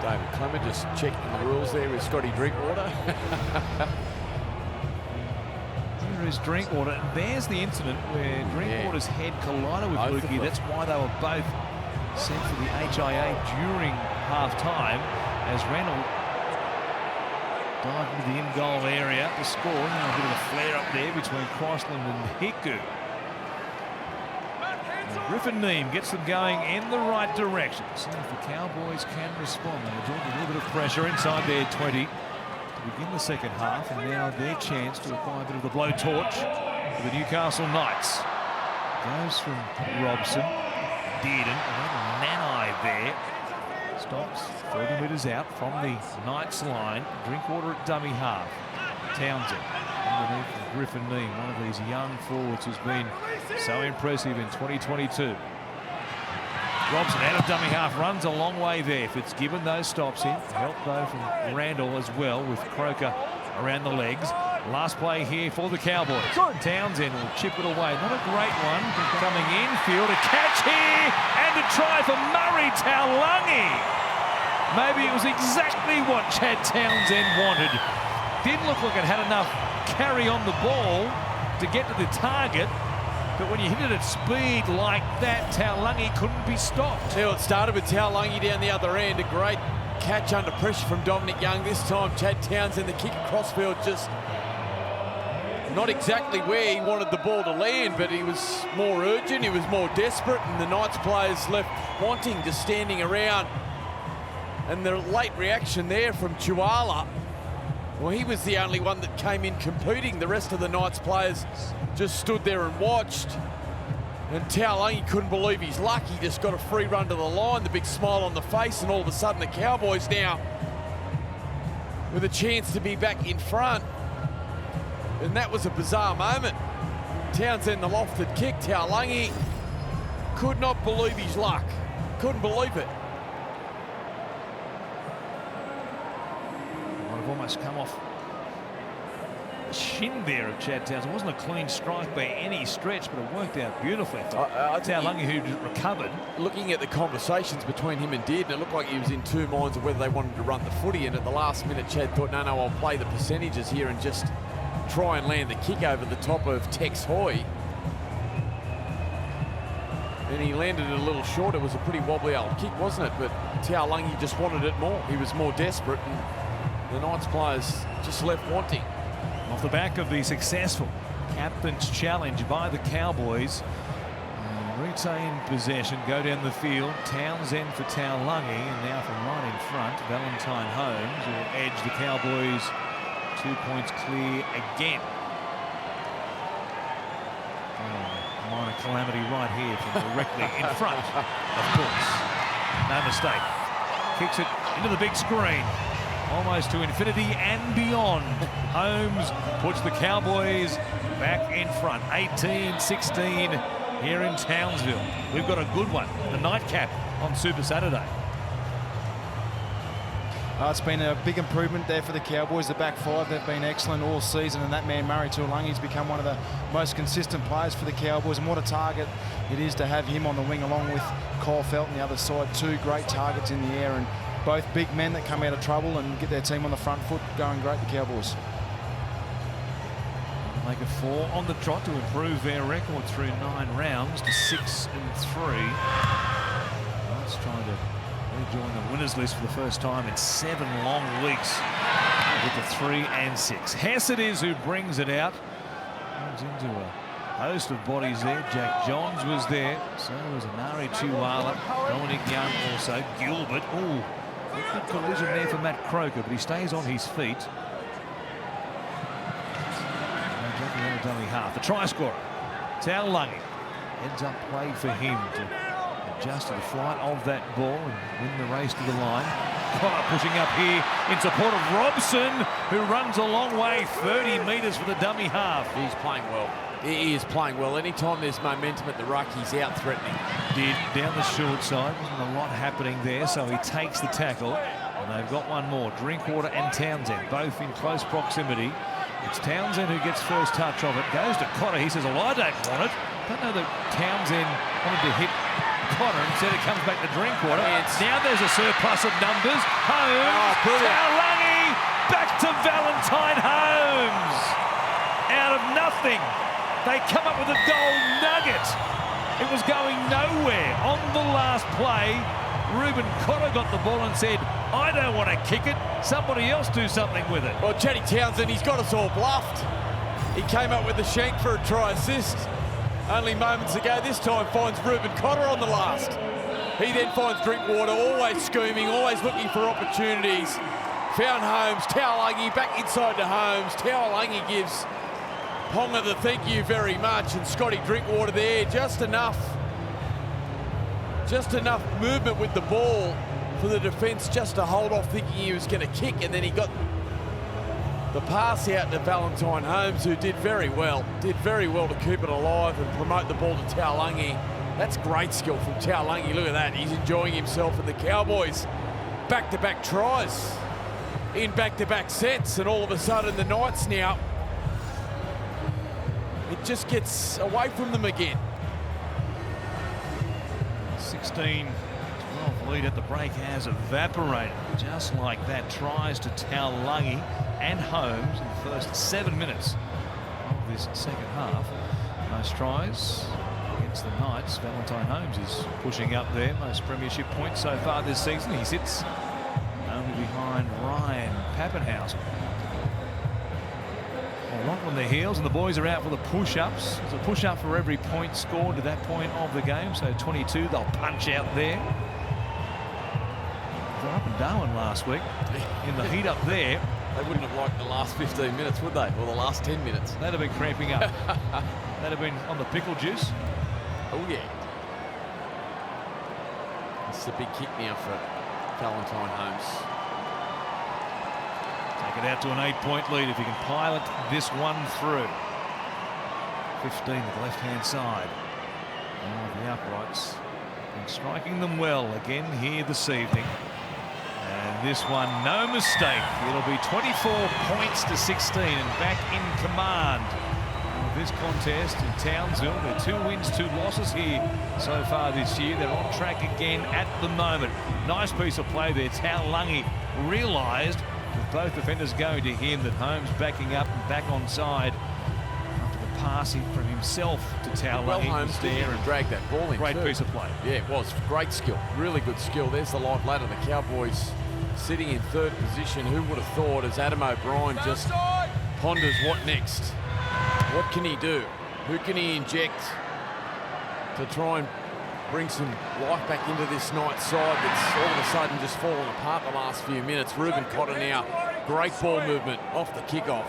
David Clement just checking the rules there with Scotty Drinkwater. Here is Drinkwater, and there's the incident where Drinkwater's head collided with Lukey. That's why they were both sent for the HIA during half-time as Randall dived into the in-goal area to score. Now a bit of a flare up there between Crossland and Hiku. And Griffin Neem gets them going in the right direction. See if the Cowboys can respond. They absorbed a little bit of pressure inside their 20 to begin the second half, and now their chance to apply a bit of the blowtorch for the Newcastle Knights. Goes from Robson, Dearden, and Nanai there. Stops 30 metres out from the Knights line. Drinkwater at dummy half. Townsend underneath Griffin Neem, one of these young forwards who's been so impressive in 2022. Robson out of dummy half, runs a long way there. Fitzgibbon, those stops in. Help though from Randall as well, with Croker around the legs. Last play here for the Cowboys. Townsend will chip it away. Not a great one. Coming infield, a catch here, and a try for Murray Talangi. Maybe it was exactly what Chad Townsend wanted. Didn't look like it had enough carry on the ball to get to the target. But when you hit it at speed like that, Talangi couldn't be stopped. Well, it started with Talangi down the other end. A great catch under pressure from Dominic Young. This time, Chad Townsend, the kick across field, just not exactly where he wanted the ball to land, but he was more urgent, he was more desperate, and the Knights players left wanting, just standing around. And the late reaction there from Chuala Well, he was the only one that came in competing. The rest of the Knights players just stood there and watched. And Taulagi couldn't believe his luck. He just got a free run to the line, the big smile on the face, and all of a sudden the Cowboys now with a chance to be back in front. And that was a bizarre moment. Townsend, the lofted kick. Taulagi could not believe his luck. Couldn't believe it. Might have almost come off the shin there of Chad Townsend. It wasn't a clean strike by any stretch, but it worked out beautifully for Taulagi, who recovered. Looking at the conversations between him and Dearden, it looked like he was in two minds of whether they wanted to run the footy, and at the last minute Chad thought, no, I'll play the percentages here and just try and land the kick over the top of Tex Hoy. And he landed it a little short. It was a pretty wobbly old kick, wasn't it? But Taulagi just wanted it more. He was more desperate, and the Knights players just left wanting. Off the back of the successful captain's challenge by the Cowboys, retain possession, go down the field. Townsend for Taulagi, and now from right in front, Valentine Holmes will edge the Cowboys 2 points clear again. Minor calamity right here from directly in front, of course. No mistake. Kicks it into the big screen. Almost to infinity and beyond. Holmes puts the Cowboys back in front. 18-16 here in Townsville. We've got a good one. The nightcap on Super Saturday. It's been a big improvement there for the Cowboys. The back five, they've been excellent all season, and that man, Murray Taulagi's become one of the most consistent players for the Cowboys, and what a target it is to have him on the wing along with Kyle Felt on the other side. Two great targets in the air, and both big men that come out of trouble and get their team on the front foot going great, the Cowboys. Make it 4 on the trot to improve their record through 9 rounds to 6-3. Let's try to rejoin the winners list for the first time in 7 long weeks with the 3 and 6. Hess it is who brings it out. Comes into a host of bodies there. Jack Johns was there. So was Anari Tuwala. Dominic Young also. Gilbert. Ooh, good collision there for Matt Croker, but he stays on his feet. Dummy half. The try scorer, Taulagi, heads up play for him to adjust to the flight of that ball and win the race to the line. Connor pushing up here in support of Robson, who runs a long way, 30 metres for the dummy half. He's playing well. He is playing well. Anytime there's momentum at the ruck, he's out threatening. Did down the short side. Wasn't a lot happening there, so he takes the tackle. And they've got one more. Drinkwater and Townsend, both in close proximity. It's Townsend who gets first touch of it. Goes to Cotter. He says, well, I don't want it. Don't know that Townsend wanted to hit Cotter. Instead, it comes back to Drinkwater. Now there's a surplus of numbers. Holmes. Taulagi. Back to Valentine Holmes. Out of nothing, they come up with a goal nugget. It was going nowhere. On the last play, Reuben Cotter got the ball and said, I don't want to kick it. Somebody else do something with it. Well, Chatty Townsend, he's got us all bluffed. He came up with the shank for a try assist only moments ago. This time finds Reuben Cotter on the last. He then finds Drinkwater, always scheming, always looking for opportunities. Found Holmes. Taulagi back inside to Holmes. Taulagi gives Ponga the thank you very much, and Scotty Drinkwater there, just enough movement with the ball for the defence just to hold off, thinking he was going to kick, and then he got the pass out to Valentine Holmes, who did very well to keep it alive and promote the ball to Taulagi. That's great skill from Taulagi. Look at that, he's enjoying himself, and the Cowboys back-to-back tries in back-to-back sets, and all of a sudden the Knights now, it just gets away from them again. 16-12 lead at the break has evaporated. Just like that, tries to Taulagi and Holmes in the first 7 minutes of this second half. Most tries against the Knights. Valentine Holmes is pushing up there. Most premiership points so far this season. He sits only behind Ryan Pappenhausen. Right on their heels, and the boys are out for the push-ups. There's a push-up for every point scored to that point of the game, so 22 they'll punch out there. They were up in Darwin last week in the heat up there. They wouldn't have liked the last 15 minutes, would they? Or the last 10 minutes. They'd have been cramping up. They'd have been on the pickle juice. Oh, yeah. It's a big kick now for Valentine Holmes. Take it out to an 8-point lead if he can pilot this one through. 15 at the left-hand side. Oh, the uprights. And striking them well again here this evening. And this one, no mistake. It'll be 24 points to 16 and back in command of this contest in Townsville. They're 2 wins, 2 losses here so far this year. They're on track again at the moment. Nice piece of play there. Taulagi realised with both defenders going to him that Holmes backing up and back on side after the passing from himself to Taulagi. Well, Holmes there and dragged that ball in. Great piece of play. Yeah, it was. Great skill. Really good skill. There's the live ladder. The Cowboys sitting in 3rd position. Who would have thought, as Adam O'Brien just ponders what next? What can he do? Who can he inject to try and bring some life back into this Knights side that's all of a sudden just fallen apart the last few minutes? Reuben Cotter now. Great ball movement off the kickoff.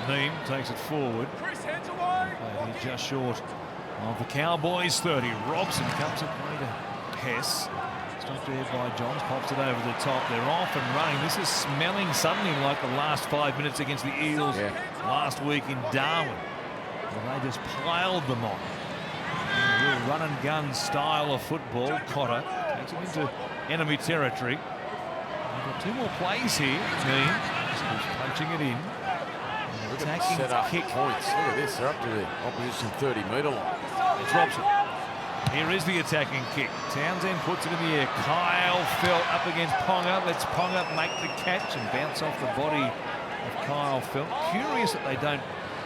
Neem takes it forward. He's just short of the Cowboys 30. Robson comes away to Hess. Stopped there by Johns, pops it over the top. They're off and running. This is smelling suddenly like the last 5 minutes against the Eels last week in Darwin. Well, they just piled them on. A real run and gun style of football. Cotter takes it into enemy territory. We've got 2 more plays here. Neem just keeps punching it in. Attacking set up kick. Points. Look at this. They're up to the opposition 30-metre line. It's Robson. Here is the attacking kick. Townsend puts it in the air. Kyle Felt up against Ponga. Lets Ponga make the catch and bounce off the body of Kyle Felt. Curious that they don't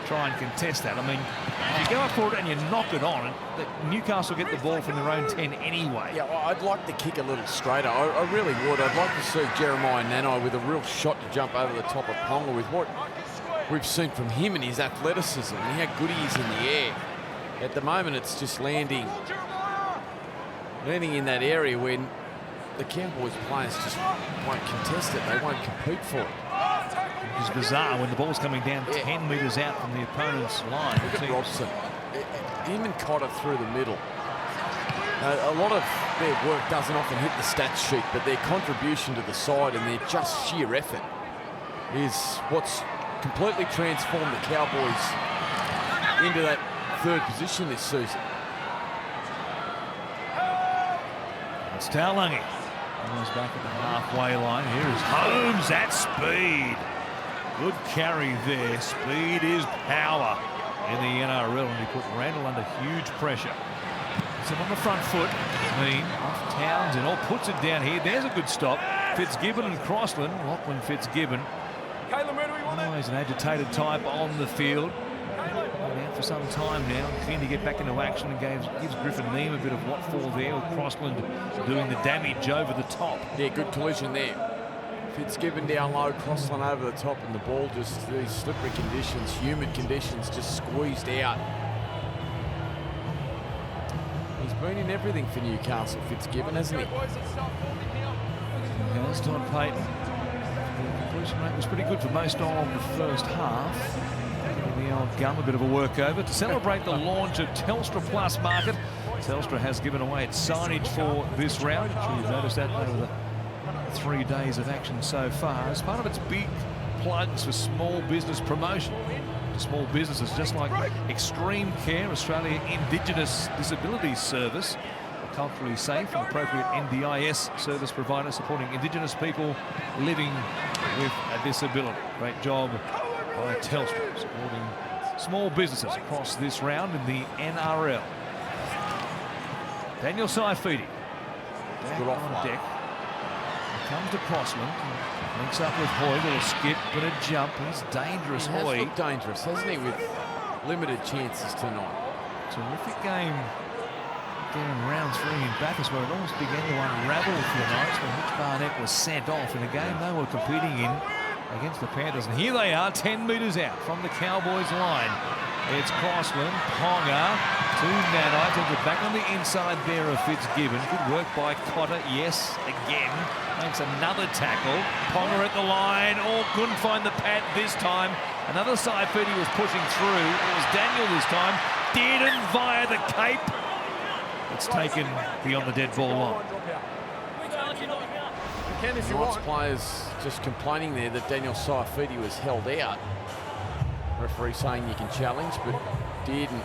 try and contest that. I mean, if you go up for it and you knock it on, Newcastle get the ball from their own 10 anyway. Yeah, well, I'd like the kick a little straighter. I really would. I'd like to see Jeremiah Nanai with a real shot to jump over the top of Ponga with what we've seen from him and his athleticism and how good he is in the air. At the moment, it's just landing in that area when the Cowboys players just won't contest it. They won't compete for it. It's bizarre when the ball's coming down 10 metres out from the opponent's line. Look at Robson. Him and Cotter through the middle. A lot of their work doesn't often hit the stats sheet, but their contribution to the side and their just sheer effort is what's completely transformed the Cowboys into that 3rd position this season. It's Taulagi. He's back at the halfway line. Here is Holmes at speed. Good carry there. Speed is power in the NRL, and he put Randall under huge pressure. It's him on the front foot. Neem off Townsend. All puts it down here. There's a good stop. Fitzgibbon and Crossland. Lachlan Fitzgibbon. Always an agitated type on the field. Been out for some time now. Keen to get back into action and gives Griffin Neem a bit of what for there, with Crossland doing the damage over the top. Yeah, good collision there. Fitzgibbon down low, Crossland over the top, and the ball just, these slippery conditions, humid conditions, just squeezed out. He's been in everything for Newcastle, Fitzgibbon, hasn't he? Yes, Todd Payton. The completion rate was pretty good for most of the first half. The old gum, a bit of a workover. To celebrate the launch of Telstra Plus Market, Telstra has given away its signage for this round. I'm sure you've noticed that over the 3 days of action so far, as part of its big plugs for small business promotion to small businesses, just like Extreme Care, Australia Indigenous Disabilities Service, a culturally safe and appropriate NDIS service provider supporting Indigenous people living with a disability. Great job by Telstra supporting small businesses across this round in the NRL. Daniel Saifidi back on deck. Comes to Crossland, links up with Hoy, with a skip and a jump. He's dangerous, He has Hoy. looked dangerous, hasn't he, with limited chances tonight. Terrific game there in round 3 in Bathurst, where it almost began to unravel for the Knights when Mitch Barnett was sent off in a game they were competing in against the Panthers. And here they are, 10 metres out from the Cowboys line. It's Crossland, Ponga to Nanai, turns it back on the inside there of Fitzgibbon. Good work by Cotter, yes, again. Makes another tackle. Ponga at the line, oh, couldn't find the pad this time. Another side feed he was pushing through. It was Daniel this time. Dearden via the cape. It's taken beyond the dead ball line. Knights players just complaining there that Daniel Saifidi was held out. Referee saying you can challenge, but Dearden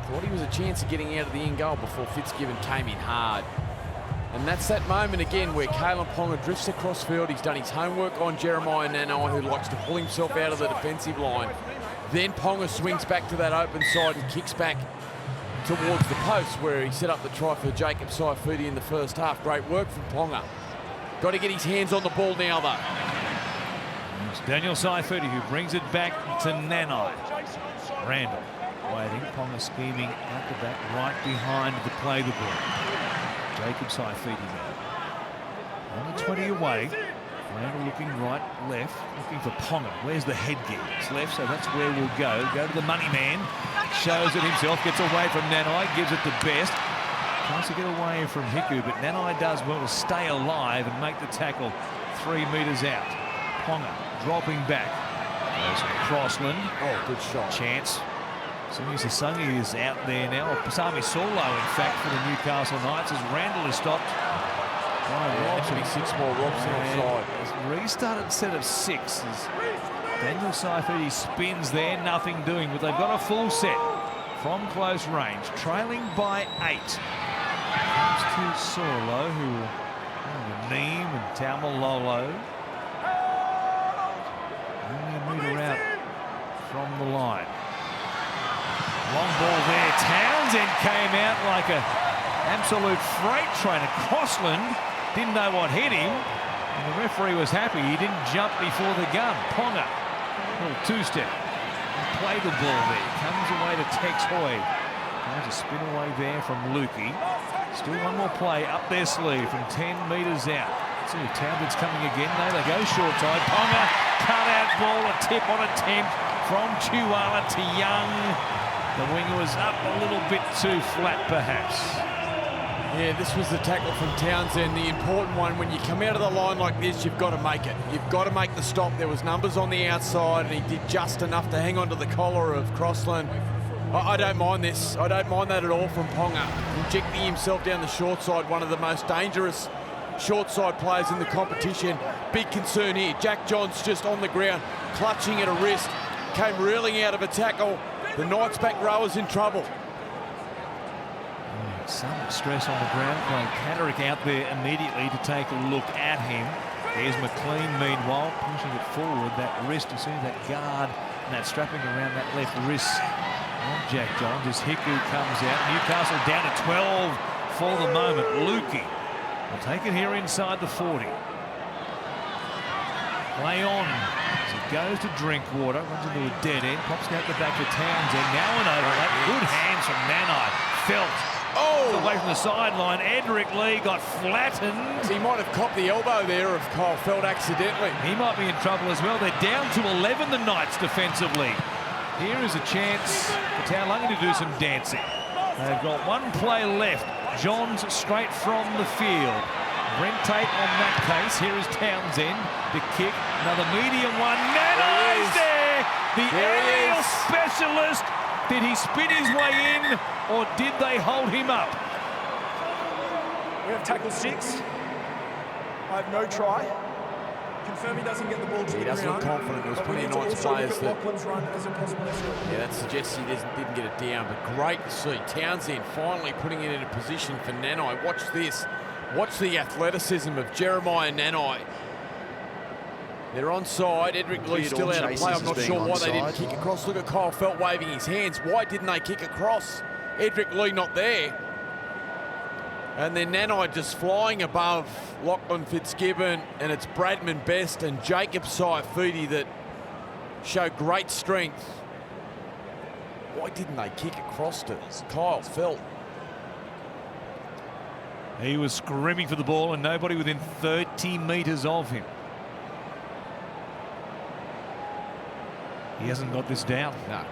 thought he was a chance of getting out of the end goal before Fitzgibbon came in hard. And that's that moment again where Kalen Ponga drifts across field. He's done his homework on Jeremiah Nanai, who likes to pull himself out of the defensive line. Then Ponga swings back to that open side and kicks back towards the post where he set up the try for Jacob Saifidi in the first half. Great work from Ponga. Got to get his hands on the ball now, though. It's Daniel Saifidi who brings it back to Nanai. Randall waiting, Ponga scheming out the back, right behind to play the ball. Jacob Saifidi now. Only 20 away. Randall looking right, left, looking for Ponga. Where's the headgear? It's left, so that's where we'll go. Go to the money man. Shows it himself, gets away from Nanai, gives it to Best. Tries to get away from Hiku, but Nanai does well to stay alive and make the tackle 3 metres out. Ponga dropping back. There's Crossland. Oh, good shot. Chance. Sumi Sasungi is out there now. Sami Solo, in fact, for the Newcastle Knights as Randall is stopped. Actually, 6 more Robson offside. Restarted set of 6 as Daniel Saifidi spins there, nothing doing, but they've got a full set from close range, trailing by 8. Comes to Solo, who will Neem and Taumalolo. Only a metre out from the line. Long ball there. Townsend came out like an absolute freight train. Crossland didn't know what hit him, and the referee was happy. He didn't jump before the gun. Ponga, little two-step. Play the ball there. Comes away to Tex Hoy. Tries a spin away there from Lukey. Still one more play up their sleeve from 10 metres out. See if Townsend's coming again. No, they go short side. Ponga, cut out ball, a tip on attempt from Chihuahua to Young. The winger was up a little bit too flat, perhaps. Yeah, this was the tackle from Townsend, the important one. When you come out of the line like this, you've got to make it. You've got to make the stop. There was numbers on the outside, and he did just enough to hang on to the collar of Crossland. I don't mind this. I don't mind that at all from Ponga. Injecting himself down the short side, one of the most dangerous short side players in the competition. Big concern here. Jack Johns just on the ground, clutching at a wrist. Came reeling out of a tackle. The Knights back rowers in trouble. Some stress on the ground play. Catterick out there immediately to take a look at him. There's McLean, meanwhile, pushing it forward. That wrist, you see that guard and that strapping around that left wrist on Jack Johns as Hiku comes out. Newcastle down to 12 for the moment. Lukey will take it here inside the 40. Play on as it goes to Drinkwater, runs into a dead end, pops out the back for Townsend. Now an overlap. Good hands from Nanai. Felt. Oh! Away from the sideline. Edric Lee got flattened. He might have copped the elbow there of Kyle Felt accidentally. He might be in trouble as well. They're down to 11, the Knights, defensively. Here is a chance for Taulagi to do some dancing. They've got one play left. Johns straight from the field. Brent Tate on that case. Here is Townsend. The kick. Another medium one. Nanai's there! The aerial specialist. Did he spin his way in, or did they hold him up? We have tackle 6. I have no try. Confirm he doesn't get the ball to the ground. He doesn't look confident. There was plenty of Knights players that... run as a possible escape. Yeah, that suggests he didn't get it down, but great to see. Townsend finally putting it in a position for Nanai. Watch this. Watch the athleticism of Jeremiah Nanai. They're onside. Edric Lee still out of play. I'm not sure why they didn't kick across. Look at Kyle Felt waving his hands. Why didn't they kick across? Edric Lee not there. And then Nanai just flying above Lachlan Fitzgibbon, and it's Bradman Best and Jacob Saifidi that show great strength. Why didn't they kick across to Kyle Felt? He was screaming for the ball and nobody within 30 metres of him. He hasn't got this down. No.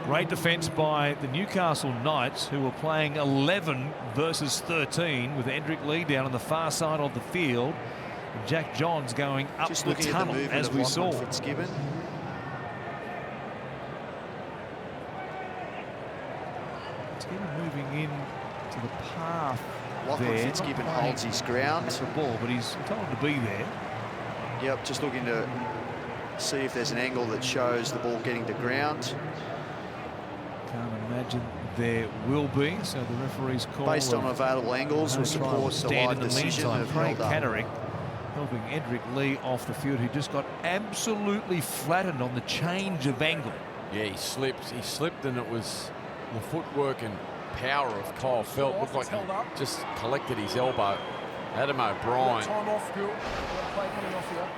Great defence by the Newcastle Knights, who were playing 11 versus 13 with Edric Lee down on the far side of the field. And Jack Johns going up Just the looking tunnel, at the as we saw. Fitzgibbon. Fitzgibbon moving in to the path Lachlan there. Fitzgibbon holds his ground. The ball, but he's told to be there. Yep, just looking to see if there's an angle that shows the ball getting to ground. Can't imagine there will be, so the referee's call. Based on available angles, will support the live decision of Craig held up. Catterick helping Edric Lee off the field, who just got absolutely flattened on the change of angle. Yeah, he slipped. He slipped, and it was the footwork and power of Kyle Felt. Looked like he just collected his elbow. Adam O'Brien. Time off, Bill. Play coming off here.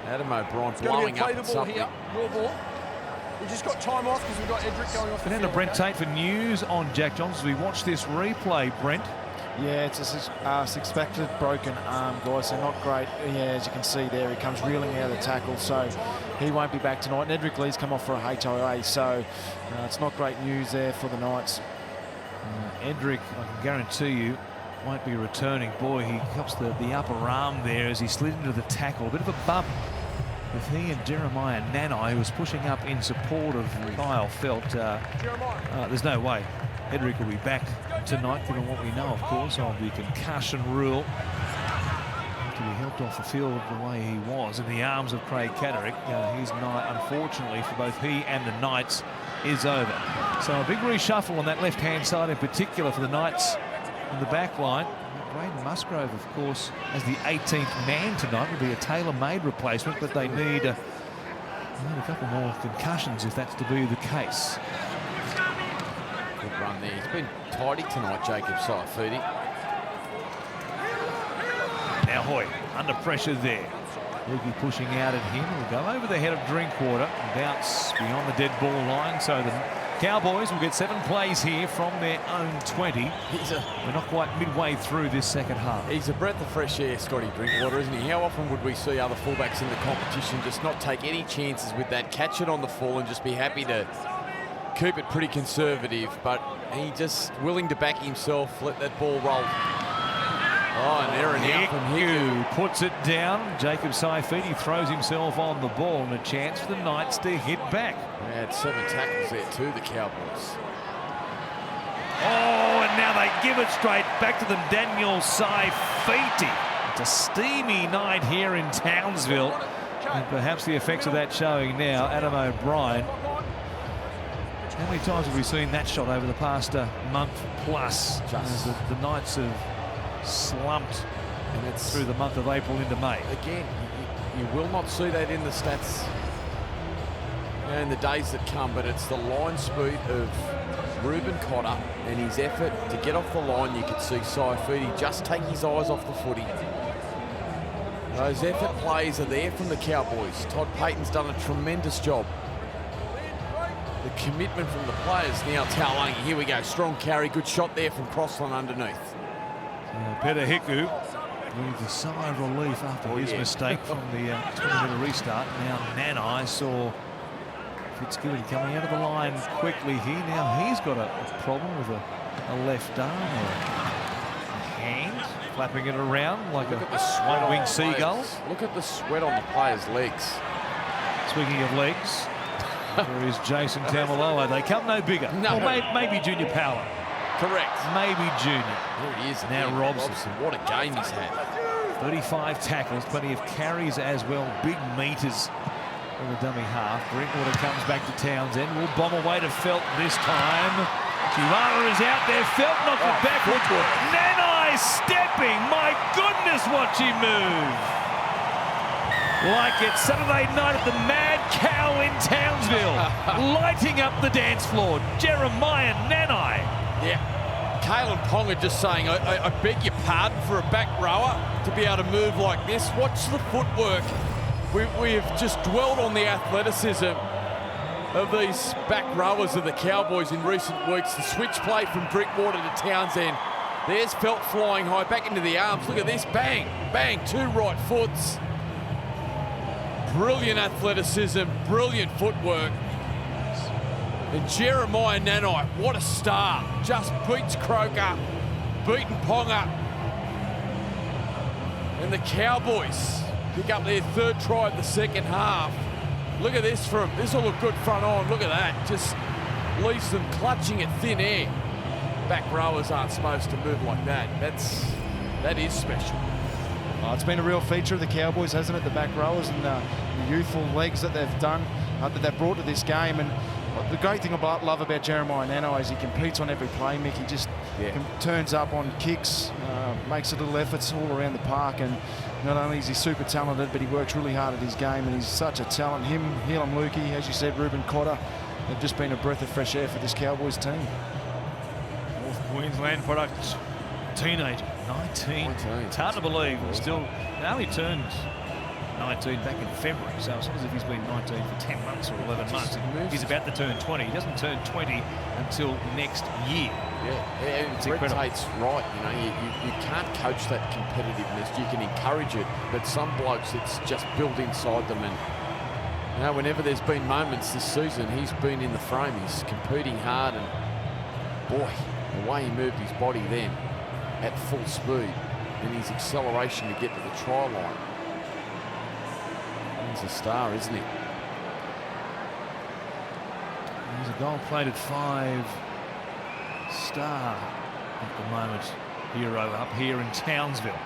Adam O'Brien It's going to blowing be a play up the at ball something. here. Your ball. We just got time off because we've got Edric going off the And then to field. Brent okay? Tate for news on Jack Johns as we watch this replay, Brent. Yeah, it's a suspected broken arm, guys, so not great. Yeah, as you can see there, he comes reeling out of the tackle, so he won't be back tonight. And Edric Lee's come off for a HIA, so it's not great news there for the Knights. Edric, I can guarantee you, won't be returning. Boy, he cops the upper arm there as he slid into the tackle. A bit of a bump with he and Jeremiah Nanai, who was pushing up in support of Kyle Felt. There's no way Edric will be back tonight, given what we know, of course, of the concussion rule. To be helped off the field the way he was in the arms of Craig Catterick. His night, unfortunately, for both he and the Knights, is over. So a big reshuffle on that left-hand side in particular for the Knights in the back line. Braden Musgrove, of course, as the 18th man tonight, will be a tailor-made replacement, but they need a couple more concussions if that's to be the case. Good run there. He's been tidy tonight, Jacob Saifidi. Now Hoy under pressure there. Lukey pushing out at him. Will go over the head of Drinkwater and bounce beyond the dead ball line. So the Cowboys will get 7 plays here from their own 20. We're not quite midway through this second half. He's a breath of fresh air, Scotty Drinkwater, isn't he? How often would we see other fullbacks in the competition just not take any chances with that, catch it on the full and just be happy to keep it pretty conservative, but he just willing to back himself, let that ball roll. Oh, an error now from Hiku. Puts it down. Jacob Saifidi throws himself on the ball and a chance for the Knights to hit back. They had 7 tackles there too, the Cowboys. Oh, and now they give it straight back to them. Daniel Saifidi. It's a steamy night here in Townsville. And perhaps the effects of that showing now. Adam O'Brien. How many times have we seen that shot over the past month plus? As the Knights have slumped and it's through the month of April into May. Again, you will not see that in the stats in the days that come, but it's the line speed of Reuben Cotter and his effort to get off the line. You could see Saifidi just take his eyes off the footy. Those effort plays are there from the Cowboys. Todd Payton's done a tremendous job. The commitment from the players now. Taulagi, here we go, strong carry, good shot there from Crossland underneath. Peter Hiku breathed a sigh of relief after his mistake from the 20-metre restart. Now Nanai saw Fitzgibbon coming out of the line quickly here. Now he's got a problem with a left arm or a hand, flapping it around like a one-winged seagull. Look at the sweat on the players' legs. Speaking of legs, there is Jason Taumalolo. They come no bigger. No. Or maybe Junior Powell. Correct. Maybe Junior. There he is. Now again. Robson. What a game he's had. 35 tackles, plenty of carries as well. Big meters in the dummy half. Drinkwater comes back to Townsend. Will bomb away to Felt this time. Chihuahua is out there. Felt knocks it backwards. Nanai stepping. My goodness, watch him move. Like it's Saturday night at the Mad Cow in Townsville. Lighting up the dance floor. Jeremiah Nanai. Yeah. Kalen Ponga just saying, I beg your pardon for a back rower to be able to move like this. Watch the footwork. We have just dwelled on the athleticism of these back rowers of the Cowboys in recent weeks. The switch play from Drinkwater to Townsend. There's Felt flying high, back into the arms. Look at this, bang, bang, 2 right foots. Brilliant athleticism, brilliant footwork. And Jeremiah Nanai, what a start. Just beats Croker, beaten Ponga. And the Cowboys pick up their third try of the second half. Look at this from, this will look good front on. Look at that, just leaves them clutching at thin air. Back rowers aren't supposed to move like that. That is special. Oh, it's been a real feature of the Cowboys, hasn't it? The back rowers and the youthful legs that they've done, that they've brought to this game. And the great thing I love about Jeremiah Nanai is he competes on every play, Mick. He just turns up on kicks, makes a little efforts all around the park. And not only is he super talented, but he works really hard at his game. And he's such a talent. Him, Helam Lukey, as you said, Ruben Cotter, they've just been a breath of fresh air for this Cowboys team. North Queensland product, teenager, 19. It's hard to believe. Still, he only turned 19 back in February, so it's as if he's been 19 for 10 months or 11 months. He's about to turn 20. He doesn't turn 20 until next year. Yeah, it's incredible. Tate's right. You know, you can't coach that competitiveness. You can encourage it, but some blokes, it's just built inside them. And you know, whenever there's been moments this season, he's been in the frame. He's competing hard, and boy, the way he moved his body then at full speed and his acceleration to get to the try line. He's a star, isn't he? He's a gold-plated 5-star at the moment hero up here in Townsville.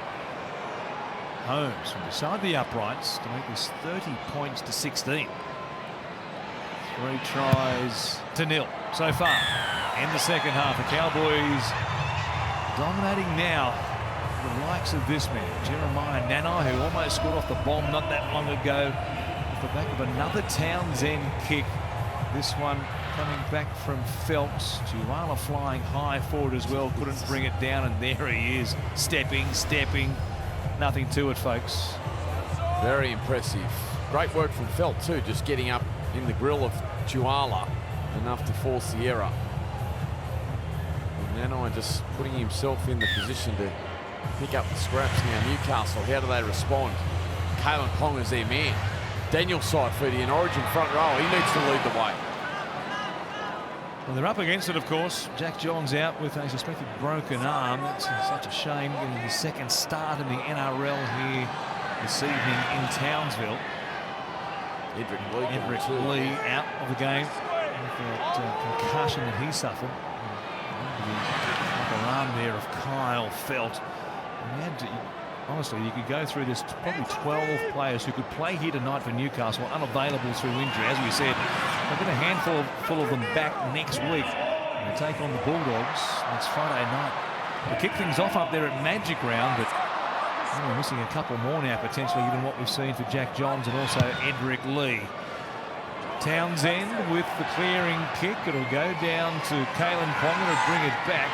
Holmes from beside the uprights to make this 30 points to 16. 3 tries to 0 so far in the second half. The Cowboys dominating now. The likes of this man, Jeremiah Nanai, who almost scored off the bomb not that long ago, off the back of another Townsend kick. This one coming back from Phelps. Tuala flying high forward as well, couldn't bring it down, and there he is, stepping. Nothing to it, folks. Very impressive. Great work from Phelps too, just getting up in the grill of Tuala enough to force the error. And Nanai just putting himself in the position to pick up the scraps now. Newcastle, how do they respond? Kalen Ponga's their man. Daniel Saifidi in Origin front row. He needs to lead the way. Well, they're up against it, of course. Jack John's out with a suspected broken arm. That's such a shame, getting his second start in the NRL here this evening in Townsville. Edric Lee out of the game with that concussion that he suffered. The upper arm there of Kyle Felt. Honestly, you could go through this, probably 12 players who could play here tonight for Newcastle, unavailable through injury. As we said, they've got a handful of them back next week. They take on the Bulldogs. It's Friday night. They kick things off up there at Magic Round, but we're missing a couple more now, potentially, given what we've seen for Jack Johns and also Edric Lee. Townsend with the clearing kick. It'll go down to Kalen Ponga to bring it back.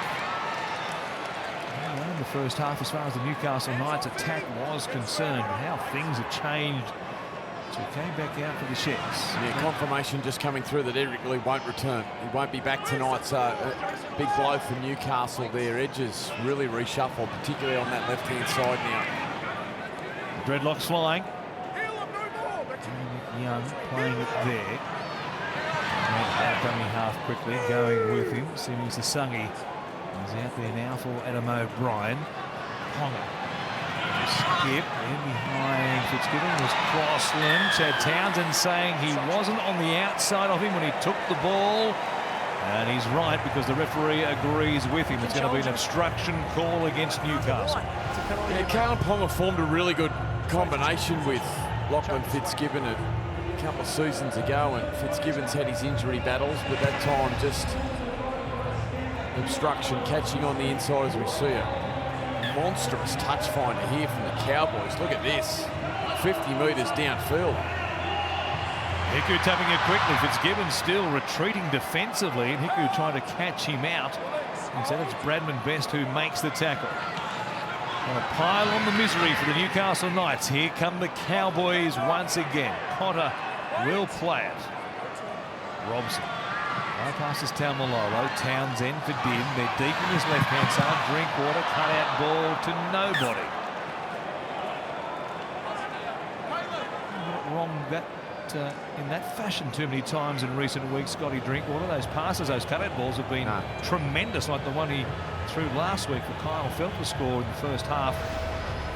In the first half, as far as the Newcastle Knights attack was concerned, how things have changed. So he came back out for the Sheds. Yeah, confirmation just coming through that Edric Lee won't return. He won't be back tonight, so a big blow for Newcastle there. Edges really reshuffled, particularly on that left-hand side now. Dreadlocks flying. Young playing it there. Dummy half quickly, going with him. Simmons Sungi. He's out there now for Adam O'Brien. Ponga. Skip in behind Fitzgibbon was Crossland. Chad Townsend saying he wasn't on the outside of him when he took the ball. And he's right, because the referee agrees with him. It's going to be an obstruction call against Newcastle. Yeah, Kalen Ponga formed a really good combination with Lachlan Fitzgibbon a couple of seasons ago, and Fitzgibbon's had his injury battles, but that time just obstruction, catching on the inside as we see a monstrous touch finder here from the Cowboys. Look at this, 50 metres downfield. Hiku tapping it quickly. Fitzgibbon still retreating defensively, and Hiku trying to catch him out. Instead it's Bradman Best who makes the tackle. A pile on the misery for the Newcastle Knights. Here come the Cowboys once again. Potter will play it. Robson bypasses Taumalolo. Townsend for Dim. They're deep in his left-hand side. Drinkwater, cut-out ball to nobody. What wrong that in that fashion too many times in recent weeks, Scotty Drinkwater. Those passes, those cutout balls have been tremendous, like the one he threw last week for Kyle Felt to score in the first half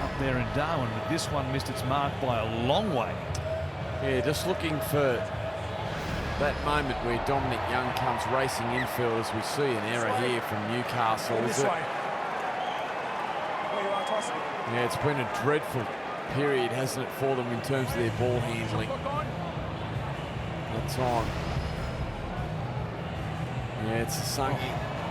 up there in Darwin. But this one missed its mark by a long way. Yeah, just looking for that moment where Dominic Young comes racing infield, as we see an error here from Newcastle. Yeah, it's been a dreadful period, hasn't it, for them in terms of their ball handling. That's on. Yeah, it's Sungi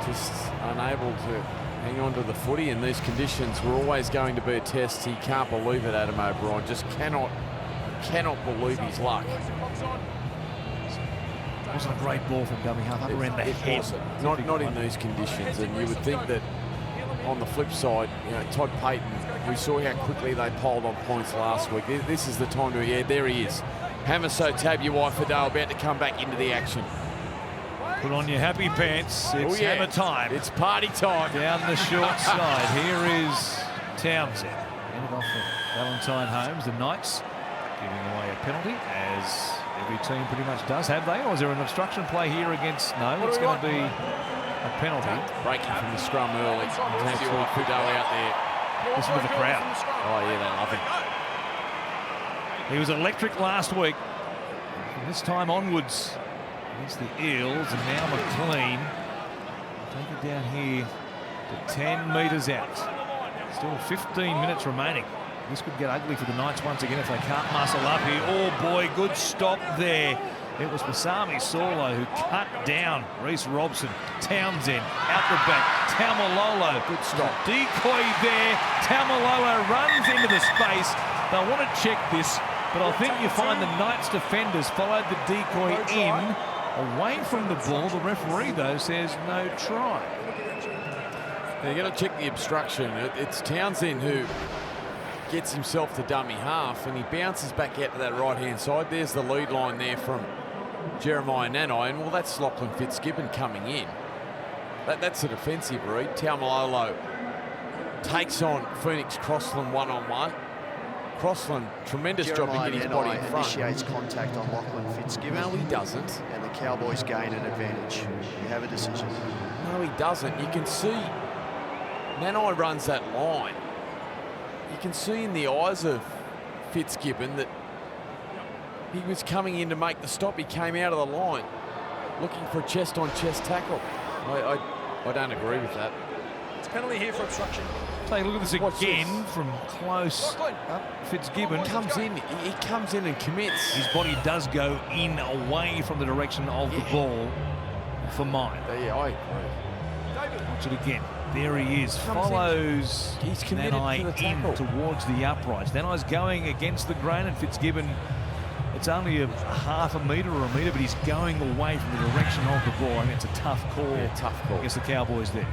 just unable to hang on to the footy in these conditions. We're always going to be a test. He can't believe it, Adam O'Brien. Just cannot believe his luck. It wasn't a great ball from dummy half, up around the head. Not in these conditions, and you would think that on the flip side, you know, Todd Payton, we saw how quickly they piled on points last week. This is the time to, yeah, there he is. Hamiso Tabuai-Fidow about to come back into the action. Put on your happy pants. It's hammer time. It's party time. Down the short side. Here is Townsend. Ended off for Valentine Holmes. The Knights giving away a penalty, as every team pretty much does. Have they? Or is there an obstruction play here against? No, it's going to be a penalty. Breaking from the scrum early. Tabuai-Fidow out there. Listen to the crowd. Oh, yeah, they love him. He was electric last week. From this time onwards, against the Eels, and now McLean. Take it down here to 10 metres out. Still 15 minutes remaining. This could get ugly for the Knights once again if they can't muscle up here. Oh boy, good stop there. It was Masami Solo who cut down Reece Robson. Townsend out the back. Taumalolo. Good stop. Decoy there. Taumalolo runs into the space. They'll want to check this, but I think you find the Knights defenders followed the decoy in, away from the ball. The referee, though, says no try. They're going to check the obstruction. It's Townsend who gets himself to dummy half, and he bounces back out to that right-hand side. There's the lead line there from Jeremiah Nanai, and well, that's Lachlan Fitzgibbon coming in. That's a defensive read. Taumalolo takes on Phoenix Crossland one-on-one. Crossland, tremendous job to get his body in front. Initiates contact on Lachlan Fitzgibbon. No, he doesn't. And the Cowboys gain an advantage. You have a decision. No, he doesn't. You can see Nanai runs that line. You can see in the eyes of Fitzgibbon that he was coming in to make the stop. He came out of the line looking for a chest-on-chest tackle. I don't agree with that. It's a penalty here for obstruction. Take a look at this again from close up. Fitzgibbon comes in. He comes in and commits. His body does go in away from the direction of the ball for mine. Yeah, I agree. Watch it again. There he is. Follows He's committed Nanai to the tackle. in towards the uprights. Nanai's going against the grain, and Fitzgibbon, it's only a half a metre or a metre, but he's going away from the direction of the ball. I mean, it's a tough call. Yeah, tough call against the Cowboys there.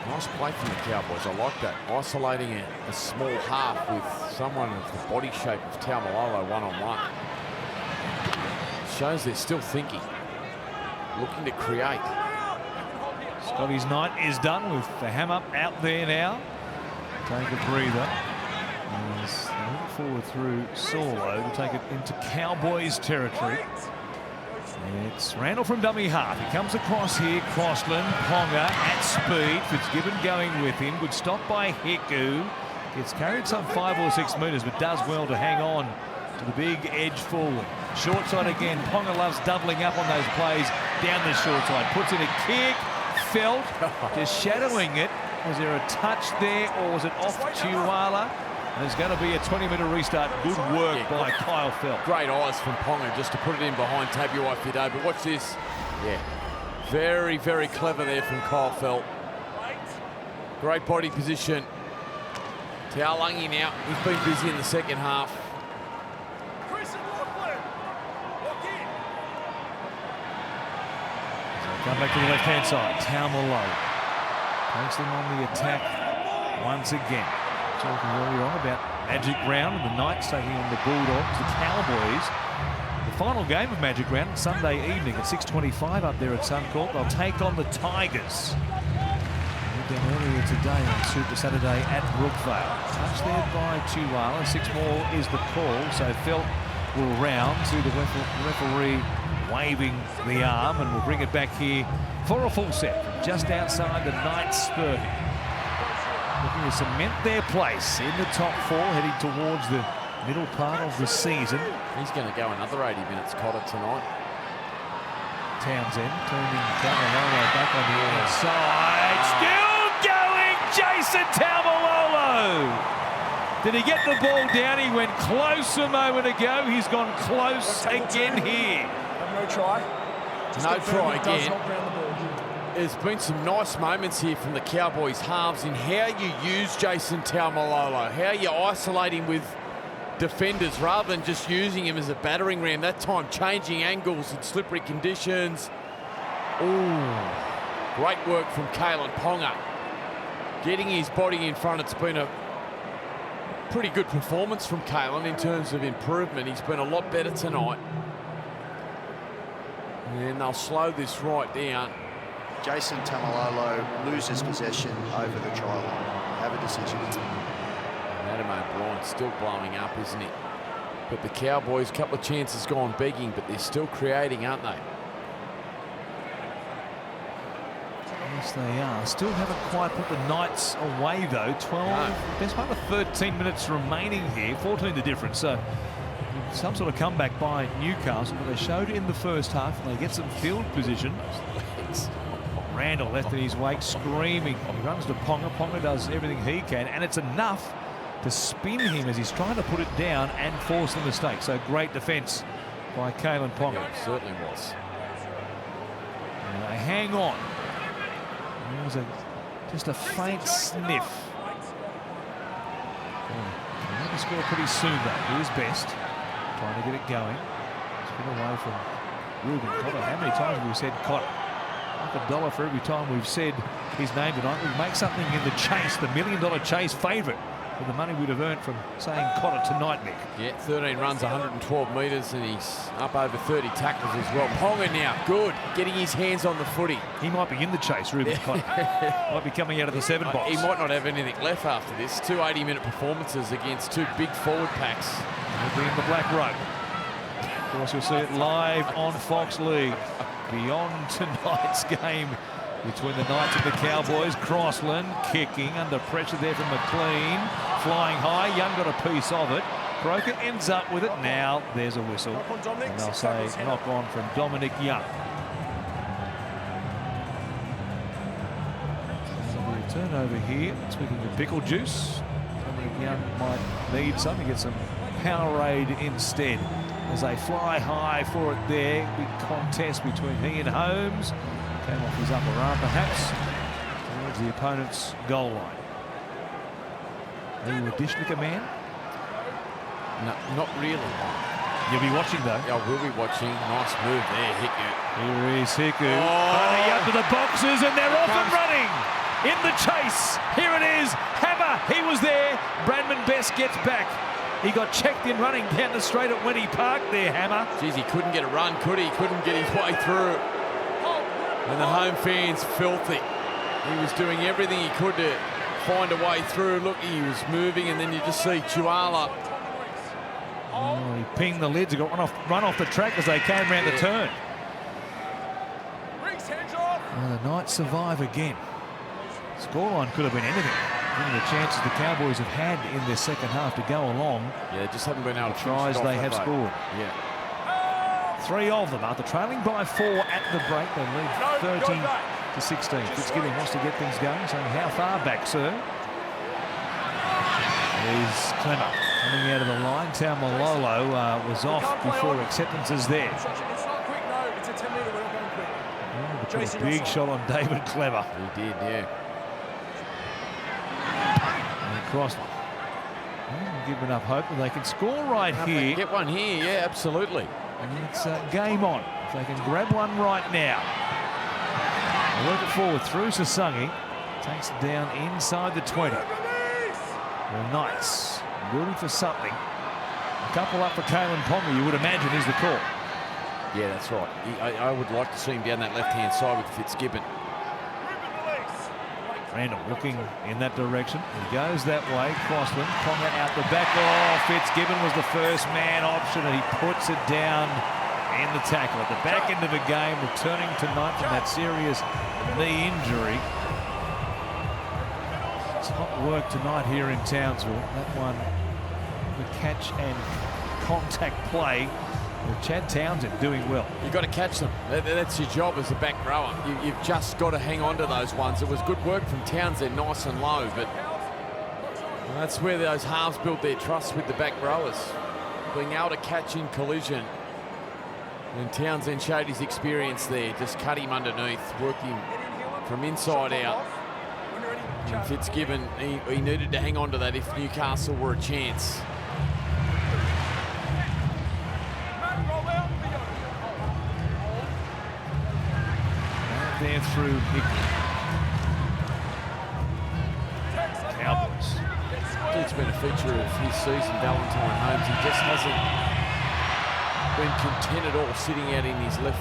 Nice play from the Cowboys. I like that. Isolating a small half with someone of the body shape of Taumalolo one-on-one. Shows they're still thinking. Looking to create. Scotty's night is done with the hammer out there now. Take a breather. As they move forward through Solo to take it into Cowboys territory. It's Randall from dummy half. He comes across here. Crossland, Ponga at speed. Fitzgibbon going with him. Good stop by Hiku. Gets carried some 5 or 6 metres, but does well to hang on to the big edge forward. Short side again. Ponga loves doubling up on those plays down the short side. Puts in a kick. Felt just shadowing it. Was there a touch there, or was it off Chihuahua? There's going to be a 20-metre restart. Good work by Kyle Felt. Great eyes from Ponga just to put it in behind Tabuai-Fidow. But watch this. Yeah. Very, very clever there from Kyle Felt. Great body position. Taulagi now. He's been busy in the second half. Come back to the left-hand side. Taumalolo takes them on the attack once again. Talking earlier on about Magic Round and the Knights taking on the Bulldogs, the Cowboys. The final game of Magic Round Sunday evening at 6:25 up there at Suncorp. They'll take on the Tigers. down earlier today on Super Saturday at Brookvale. Touch there by Tuala. 6 more is the call, so Felt will round to the referee waving the arm, and we'll bring it back here for a full set from just outside the Knights 30. Looking to cement their place in the top 4, heading towards the middle part of the season. He's going to go another 80 minutes, Cotter, tonight. Townsend turning Tamalolo back on the outside. Still going, Jason Tamalolo. Did he get the ball down? He went close a moment ago. He's gone close again here. No try. No try again. There's been some nice moments here from the Cowboys halves in how you use Jason Tamalolo, how you isolate him with defenders rather than just using him as a battering ram. That time changing angles in slippery conditions. Ooh, great work from Kalen Ponga. Getting his body in front. It's been a pretty good performance from Kalen in terms of improvement. He's been a lot better tonight. And they'll slow this right down. Jason Tamalolo loses possession over the try line. Have a decision. Adam O'Brien still blowing up, isn't he? But the Cowboys, a couple of chances gone begging, but they're still creating, aren't they? Yes, they are. Still haven't quite put the Knights away, though. 12, best part of 13 minutes remaining here. 14 the difference. So some sort of comeback by Newcastle, but they showed it in the first half, and they get some field position. Randall left in his wake, screaming. He runs to Ponga. Ponga does everything he can, and it's enough to spin him as he's trying to put it down and force the mistake. So great defence by Kalen Ponga. Yeah, it certainly was. And they hang on. There was just a faint sniff. He had to score pretty soon, though. Do his best, trying to get it going. Spin away from Ruben Cotter. How many times have we said Cotter? Like $1 for every time we've said his name tonight. We make something in the chase, the $1 million chase favourite, with the money we'd have earned from saying Cotter tonight, Nick. Yeah, 13 runs, 112 metres, and he's up over 30 tackles as well. Ponga now, good, getting his hands on the footy. He might be in the chase, Ruben Cotter. Might be coming out of the 7 box. He might not have anything left after this. 2 80-minute performances against 2 big forward packs. He'll be in the black robe. Of course, you'll see it live on Fox League. Beyond tonight's game between the Knights and the Cowboys. Crossland kicking under pressure there from McLean. Flying high. Young got a piece of it. Croker ends up with it. Now there's a whistle. And they'll say knock on from Dominic Young. There'll be a turnover here. Speaking of pickle juice, Dominic Young might need some. He gets some Powerade instead. As they fly high for it there. Big contest between he and Holmes. Came off his upper arm perhaps towards the opponent's goal line. Are you a Dishnicker man? No, not really. You'll be watching though. Yeah, we'll be watching. Nice move there, Hiku. Here is Hiku. Running up to the boxes, and they're off and running. In the chase. Here it is. Hammer. He was there. Bradman Best gets back. He got checked in running down the straight at when he parked there, Hammer. Geez, he couldn't get a run, could he? Couldn't get his way through. And the home fans filthy. He was doing everything he could to find a way through. Look, he was moving, and then you just see Tuala. Oh, he pinged the lids. He got run off the track as they came round the turn. Well, the Knights survive again. Scoreline could have been anything. Given the chances the Cowboys have had in their second half to go along. Yeah, just haven't been able to tries they have scored. Yeah. 3 of them after trailing by 4 at the break. They lead 30 to 16. Fitzgibbon wants to get things going, saying, how far back, sir? There's Clemmer coming out of the line. Tamalolo was off before acceptances there. It's not quick, no. It's a 10-metre. We're not going quick. Oh, but a big shot on David Clemmer. He did, yeah. Crossland. Giving up hope that they can score right here. Get one here, yeah, absolutely. And it's game on. If they can grab one right now. They work it forward through Sasangi. Takes it down inside the 20. The Knights rooting for something. A couple up for Kalen Ponga, you would imagine, is the call. Yeah, that's right. I would like to see him down that left-hand side with Fitzgibbon. Randall looking in that direction. He goes that way. Crossland, Conga out the back. Oh, Fitzgibbon was the first man option, and he puts it down in the tackle. At the back end of the game, returning tonight from that serious knee injury. Top work tonight here in Townsville. That one, the catch and contact play. With Chad Townsend doing well. You've got to catch them. That's your job as a back rower. You've just got to hang on to those ones. It was good work from Townsend, nice and low, but that's where those halves build their trust with the back rowers. Being able to catch in collision. And Townsend showed his experience there. Just cut him underneath, work him from inside out. And Fitzgibbon, he needed to hang on to that if Newcastle were a chance. There through Hickley. Cowboys. It's been a feature of his season, Valentine Holmes. He just hasn't been content at all sitting out in his left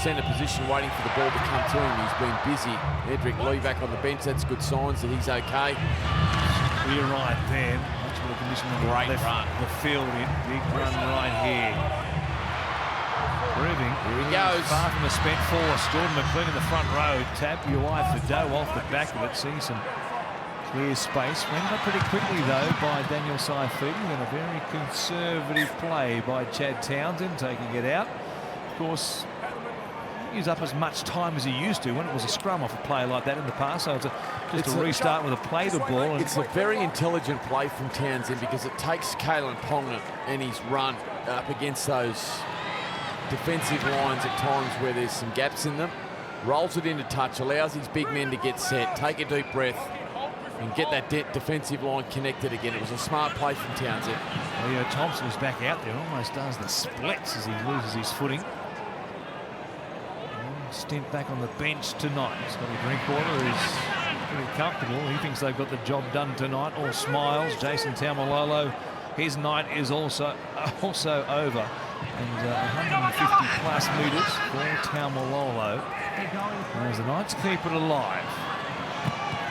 centre position waiting for the ball to come to him. He's been busy. Edric Lee back on the bench. That's good signs that he's okay. Clear right there. Much more condition than Great left run. the field in. Big run right here. Proving Here he goes. far from a spent force. Jordan McLean in the front row. Tap UI for Doe off the back of it. Seeing some clear space. Went up pretty quickly though by Daniel Saifidi. And a very conservative play by Chad Townsend taking it out. Of course, he used up as much time as he used to when it was a scrum off a play like that in the past. So it's a restart with a play the ball. And It's a very intelligent play from Townsend because it takes Kalen Ponga and his run up against those defensive lines at times where there's some gaps in them, rolls it into touch, allows his big men to get set, take a deep breath and get that defensive line connected again. It was a smart play from Townsend. Well, yeah, Thompson is back out there, almost does the splits as he loses his footing. Stint back on the bench tonight. Scotty Drinkwater is pretty comfortable. He thinks they've got the job done tonight. All smiles. Jason Taumalolo, his night is also over. And 150 plus metres for Taumalolo as the Knights keep it alive.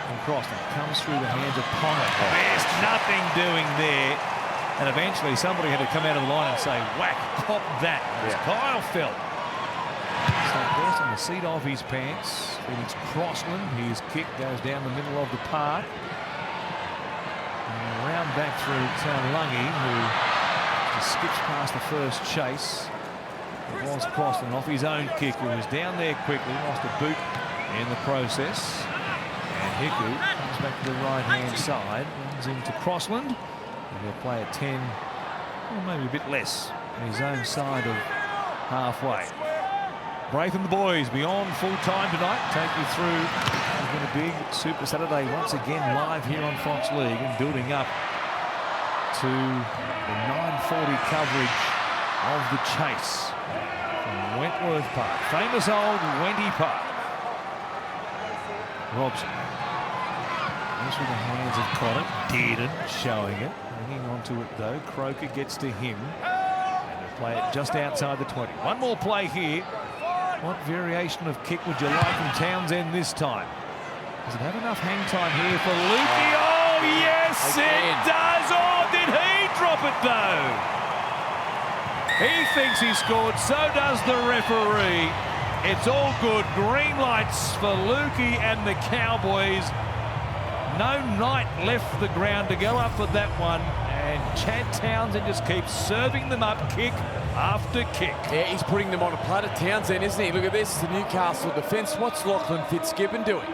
And Crossland comes through the hands of Ponga. Best nothing doing there. And eventually somebody had to come out of the line and say, whack, cop that. As Kyle fell. So Best on the seat of his pants. Then it's Crossland. His kick goes down the middle of the park. And around back through Taulungi, who skips past the first chase. It was Crossland off his own kick, who was down there quickly, lost a boot in the process. And Hiku comes back to the right-hand side, runs into Crossland. And he'll play at 10, or maybe a bit less, on his own side of halfway. Braith and the boys beyond full time tonight. Take you through. It's been a big Super Saturday once again live here on Fox League and building up to the 9:40 coverage of the chase from Wentworth Park. Famous old Wenty Park. Robson. Goes through the hands of Connor. Dearden showing it. Hanging onto it though. Croker gets to him. And they'll play it just outside the 20. One more play here. What variation of kick would you like from Townsend this time? Does it have enough hang time here for Lukey? Oh, yes, it does. Oh, did he drop it, though? He thinks he scored, so does the referee. It's all good. Green lights for Lukey and the Cowboys. No Knight left the ground to go up for that one. And Chad Townsend just keeps serving them up kick after kick. Yeah, he's putting them on a platter, Townsend, isn't he? Look at this, the Newcastle defence. What's Lachlan Fitzgibbon doing?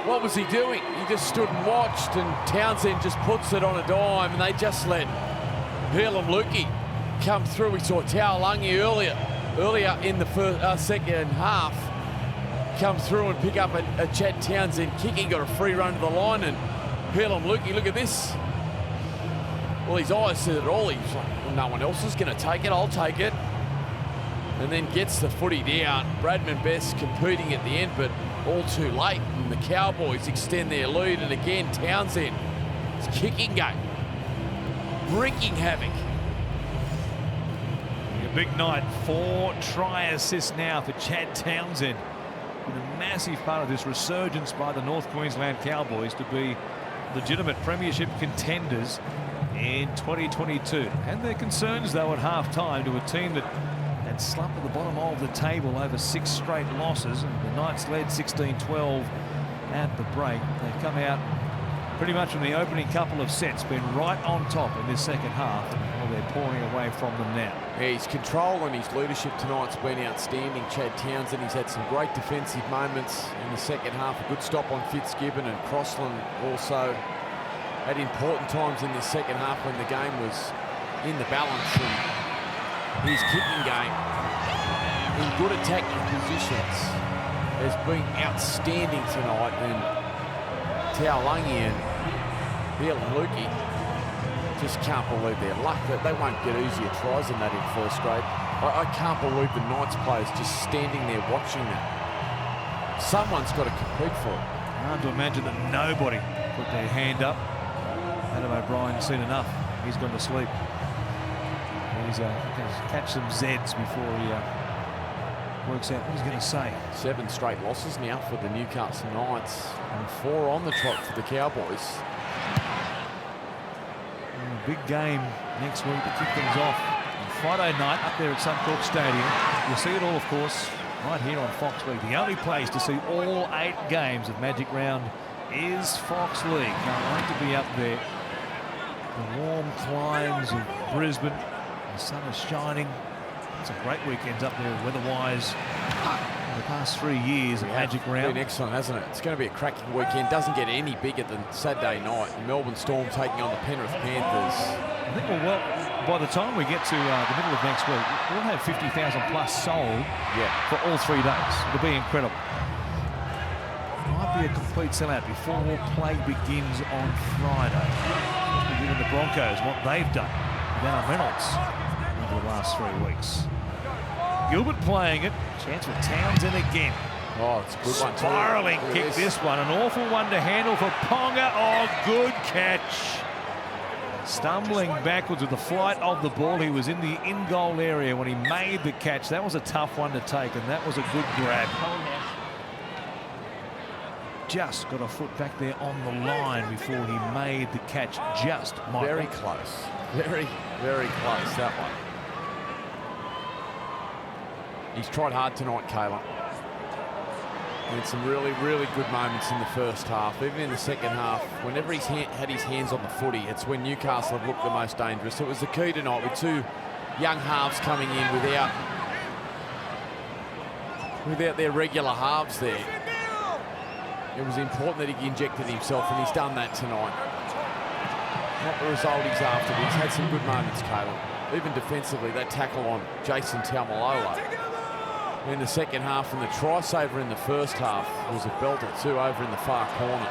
What was he doing? He just stood and watched, and Townsend just puts it on a dime, and they just let Helam Lukey come through. We saw Taulungi earlier in the second half come through and pick up a Chad Townsend kick. He got a free run to the line, and Helam Lukey, look at this. Well, his eyes said it all. He was like, well, no one else is going to take it. I'll take it. And then gets the footy down. Bradman Best competing at the end, but all too late. And the Cowboys extend their lead. And again, Townsend, his kicking game, wreaking havoc. A big night. 4 try assists now for Chad Townsend. With a massive part of this resurgence by the North Queensland Cowboys to be legitimate premiership contenders in 2022. And their concerns, though, at half-time to a team that had slumped at the bottom of the table over 6 straight losses, and the Knights led 16-12 at the break. They've come out pretty much from the opening couple of sets, been right on top in this second half, and they're pouring away from them now. Yeah, his control and his leadership tonight's been outstanding. Chad Townsend, he's had some great defensive moments in the second half. A good stop on Fitzgibbon, and Crossland also at important times in this second half when the game was in the balance. And his kicking game in good attacking positions has been outstanding tonight. And Taulagi and Bialuki just can't believe their luck that they won't get easier tries than that in first grade. I can't believe the Knights players just standing there watching that. Someone's got to compete for it. Hard to imagine that nobody put their hand up. Adam O'Brien's seen enough. He's gone to sleep. He's going to catch some Zeds before he works out what he's going to say. 7 straight losses now for the Newcastle Knights, and 4 on the trot for the Cowboys. Big game next week to kick things off on Friday night up there at Suncorp Stadium. You'll see it all, of course, right here on Fox League. The only place to see all 8 games of Magic Round is Fox League. Can't wait to be up there. The warm climes of Brisbane. The sun is shining. Some great weekends up there weather-wise. The past 3 years of Magic Round. Been excellent, hasn't it? It's going to be a cracking weekend. Doesn't get any bigger than Saturday night. The Melbourne Storm taking on the Penrith Panthers. I think well, by the time we get to the middle of next week, we'll have 50,000 plus sold for all 3 days. It'll be incredible. Might be a complete sellout before play begins on Friday. Especially given the Broncos, what they've done with Alan Reynolds over the last 3 weeks. Gilbert playing it. Chance for Townsend again. Oh, it's a good one. Spiralling kick this one. An awful one to handle for Ponga. Oh, good catch. Stumbling backwards with the flight of the ball. He was in the in-goal area when he made the catch. That was a tough one to take, and that was a good grab. Just got a foot back there on the line before he made the catch. Just, Michael. Very close. Very, very close, that one. He's tried hard tonight, Kayla. And some really, really good moments in the first half. Even in the second half, whenever he's had his hands on the footy, it's when Newcastle have looked the most dangerous. It was the key tonight with 2 young halves coming in without their regular halves there. It was important that he injected himself, and he's done that tonight. Not the result he's after, but he's had some good moments, Caleb. Even defensively, that tackle on Jason Taumaloa in the second half, and the try saver in the first half was a belter too over in the far corner.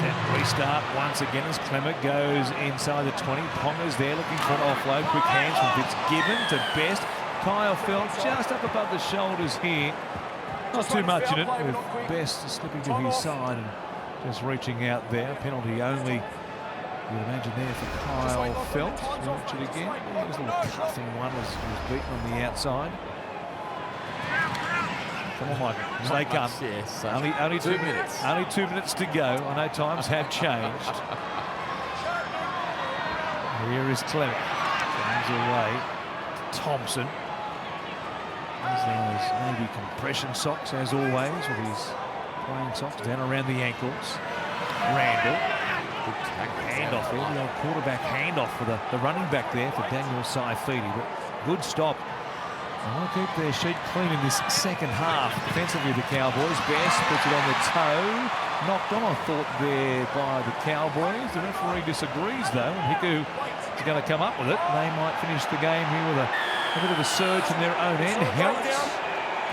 Set restart once again as Clement goes inside the 20. Ponga's there looking for an offload. Quick hands from Fitzgibbon to Best. Kyle Felt just up above the shoulders here. Not too much in it, with Best slipping to his side and just reaching out there. Penalty only, you'd imagine, there for Kyle Felt. Watch it again. It was a little cuffing one as he was beaten on the outside. Come on, Michael. They come. Yes, only 2 minutes. Only 2 minutes to go. I know times have changed. Here is Clement. Comes away. Thompson. He's now his navy compression socks, as always, with his playing socks down around the ankles. Randall. Handoff there, the old quarterback handoff for the running back there for Daniel Saifidi. But good stop. They want to keep their sheet clean in this second half. Defensively, the Cowboys. Best puts it on the toe. Knocked on, I thought, there by the Cowboys. The referee disagrees, though. And Hiku is going to come up with it. They might finish the game here with a bit of a surge from their own end. Helped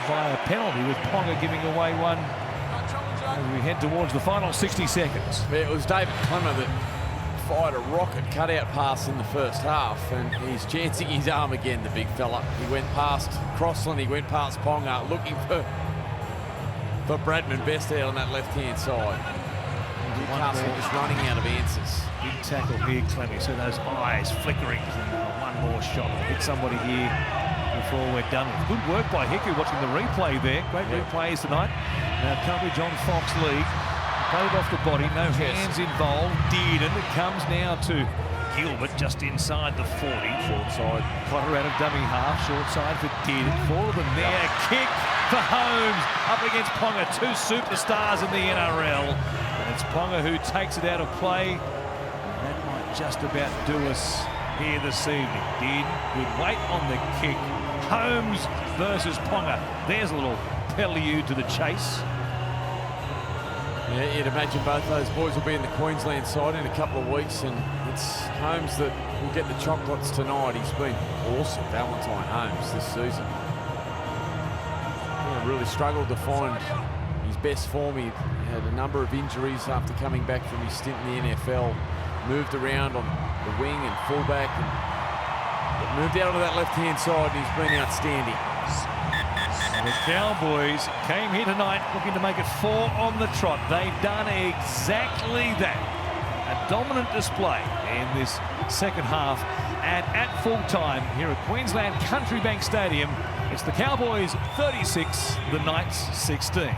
by a penalty, with Ponga giving away one as we head towards the final 60 seconds. Yeah, it was David Clemmer that fired a rocket cutout pass in the first half, and he's chancing his arm again, the big fella. He went past Crossland, he went past Ponga, looking for Bradman Best out on that left-hand side. Newcastle just running out of answers. Big tackle here, Clemmy. So those eyes flickering. One more shot. Hit somebody here before we're done with. Good work by Hiku watching the replay there. Great replays tonight. Now coverage on Fox League. Played off the body, no hands involved. Dearden. It comes now to Gilbert just inside the 40. Short side. Potter out of dummy half. Short side for Dearden. 4 of them there. Kick for Holmes. Up against Ponga. 2 superstars in the NRL. And it's Ponga who takes it out of play. And that might just about do us here this evening. Dearden, good weight on the kick. Holmes versus Ponga. There's a little prelude to the chase. Yeah, you'd imagine both those boys will be in the Queensland side in a couple of weeks, and it's Holmes that will get the chocolates tonight. He's been awesome, Valentine Holmes, this season. Really struggled to find his best form. He had a number of injuries after coming back from his stint in the NFL. Moved around on the wing and fullback, and moved out onto that left-hand side, and he's been outstanding. The Cowboys came here tonight looking to make it 4 on the trot. They've done exactly that. A dominant display in this second half. And at full time here at Queensland Country Bank Stadium, it's the Cowboys 36, the Knights 16.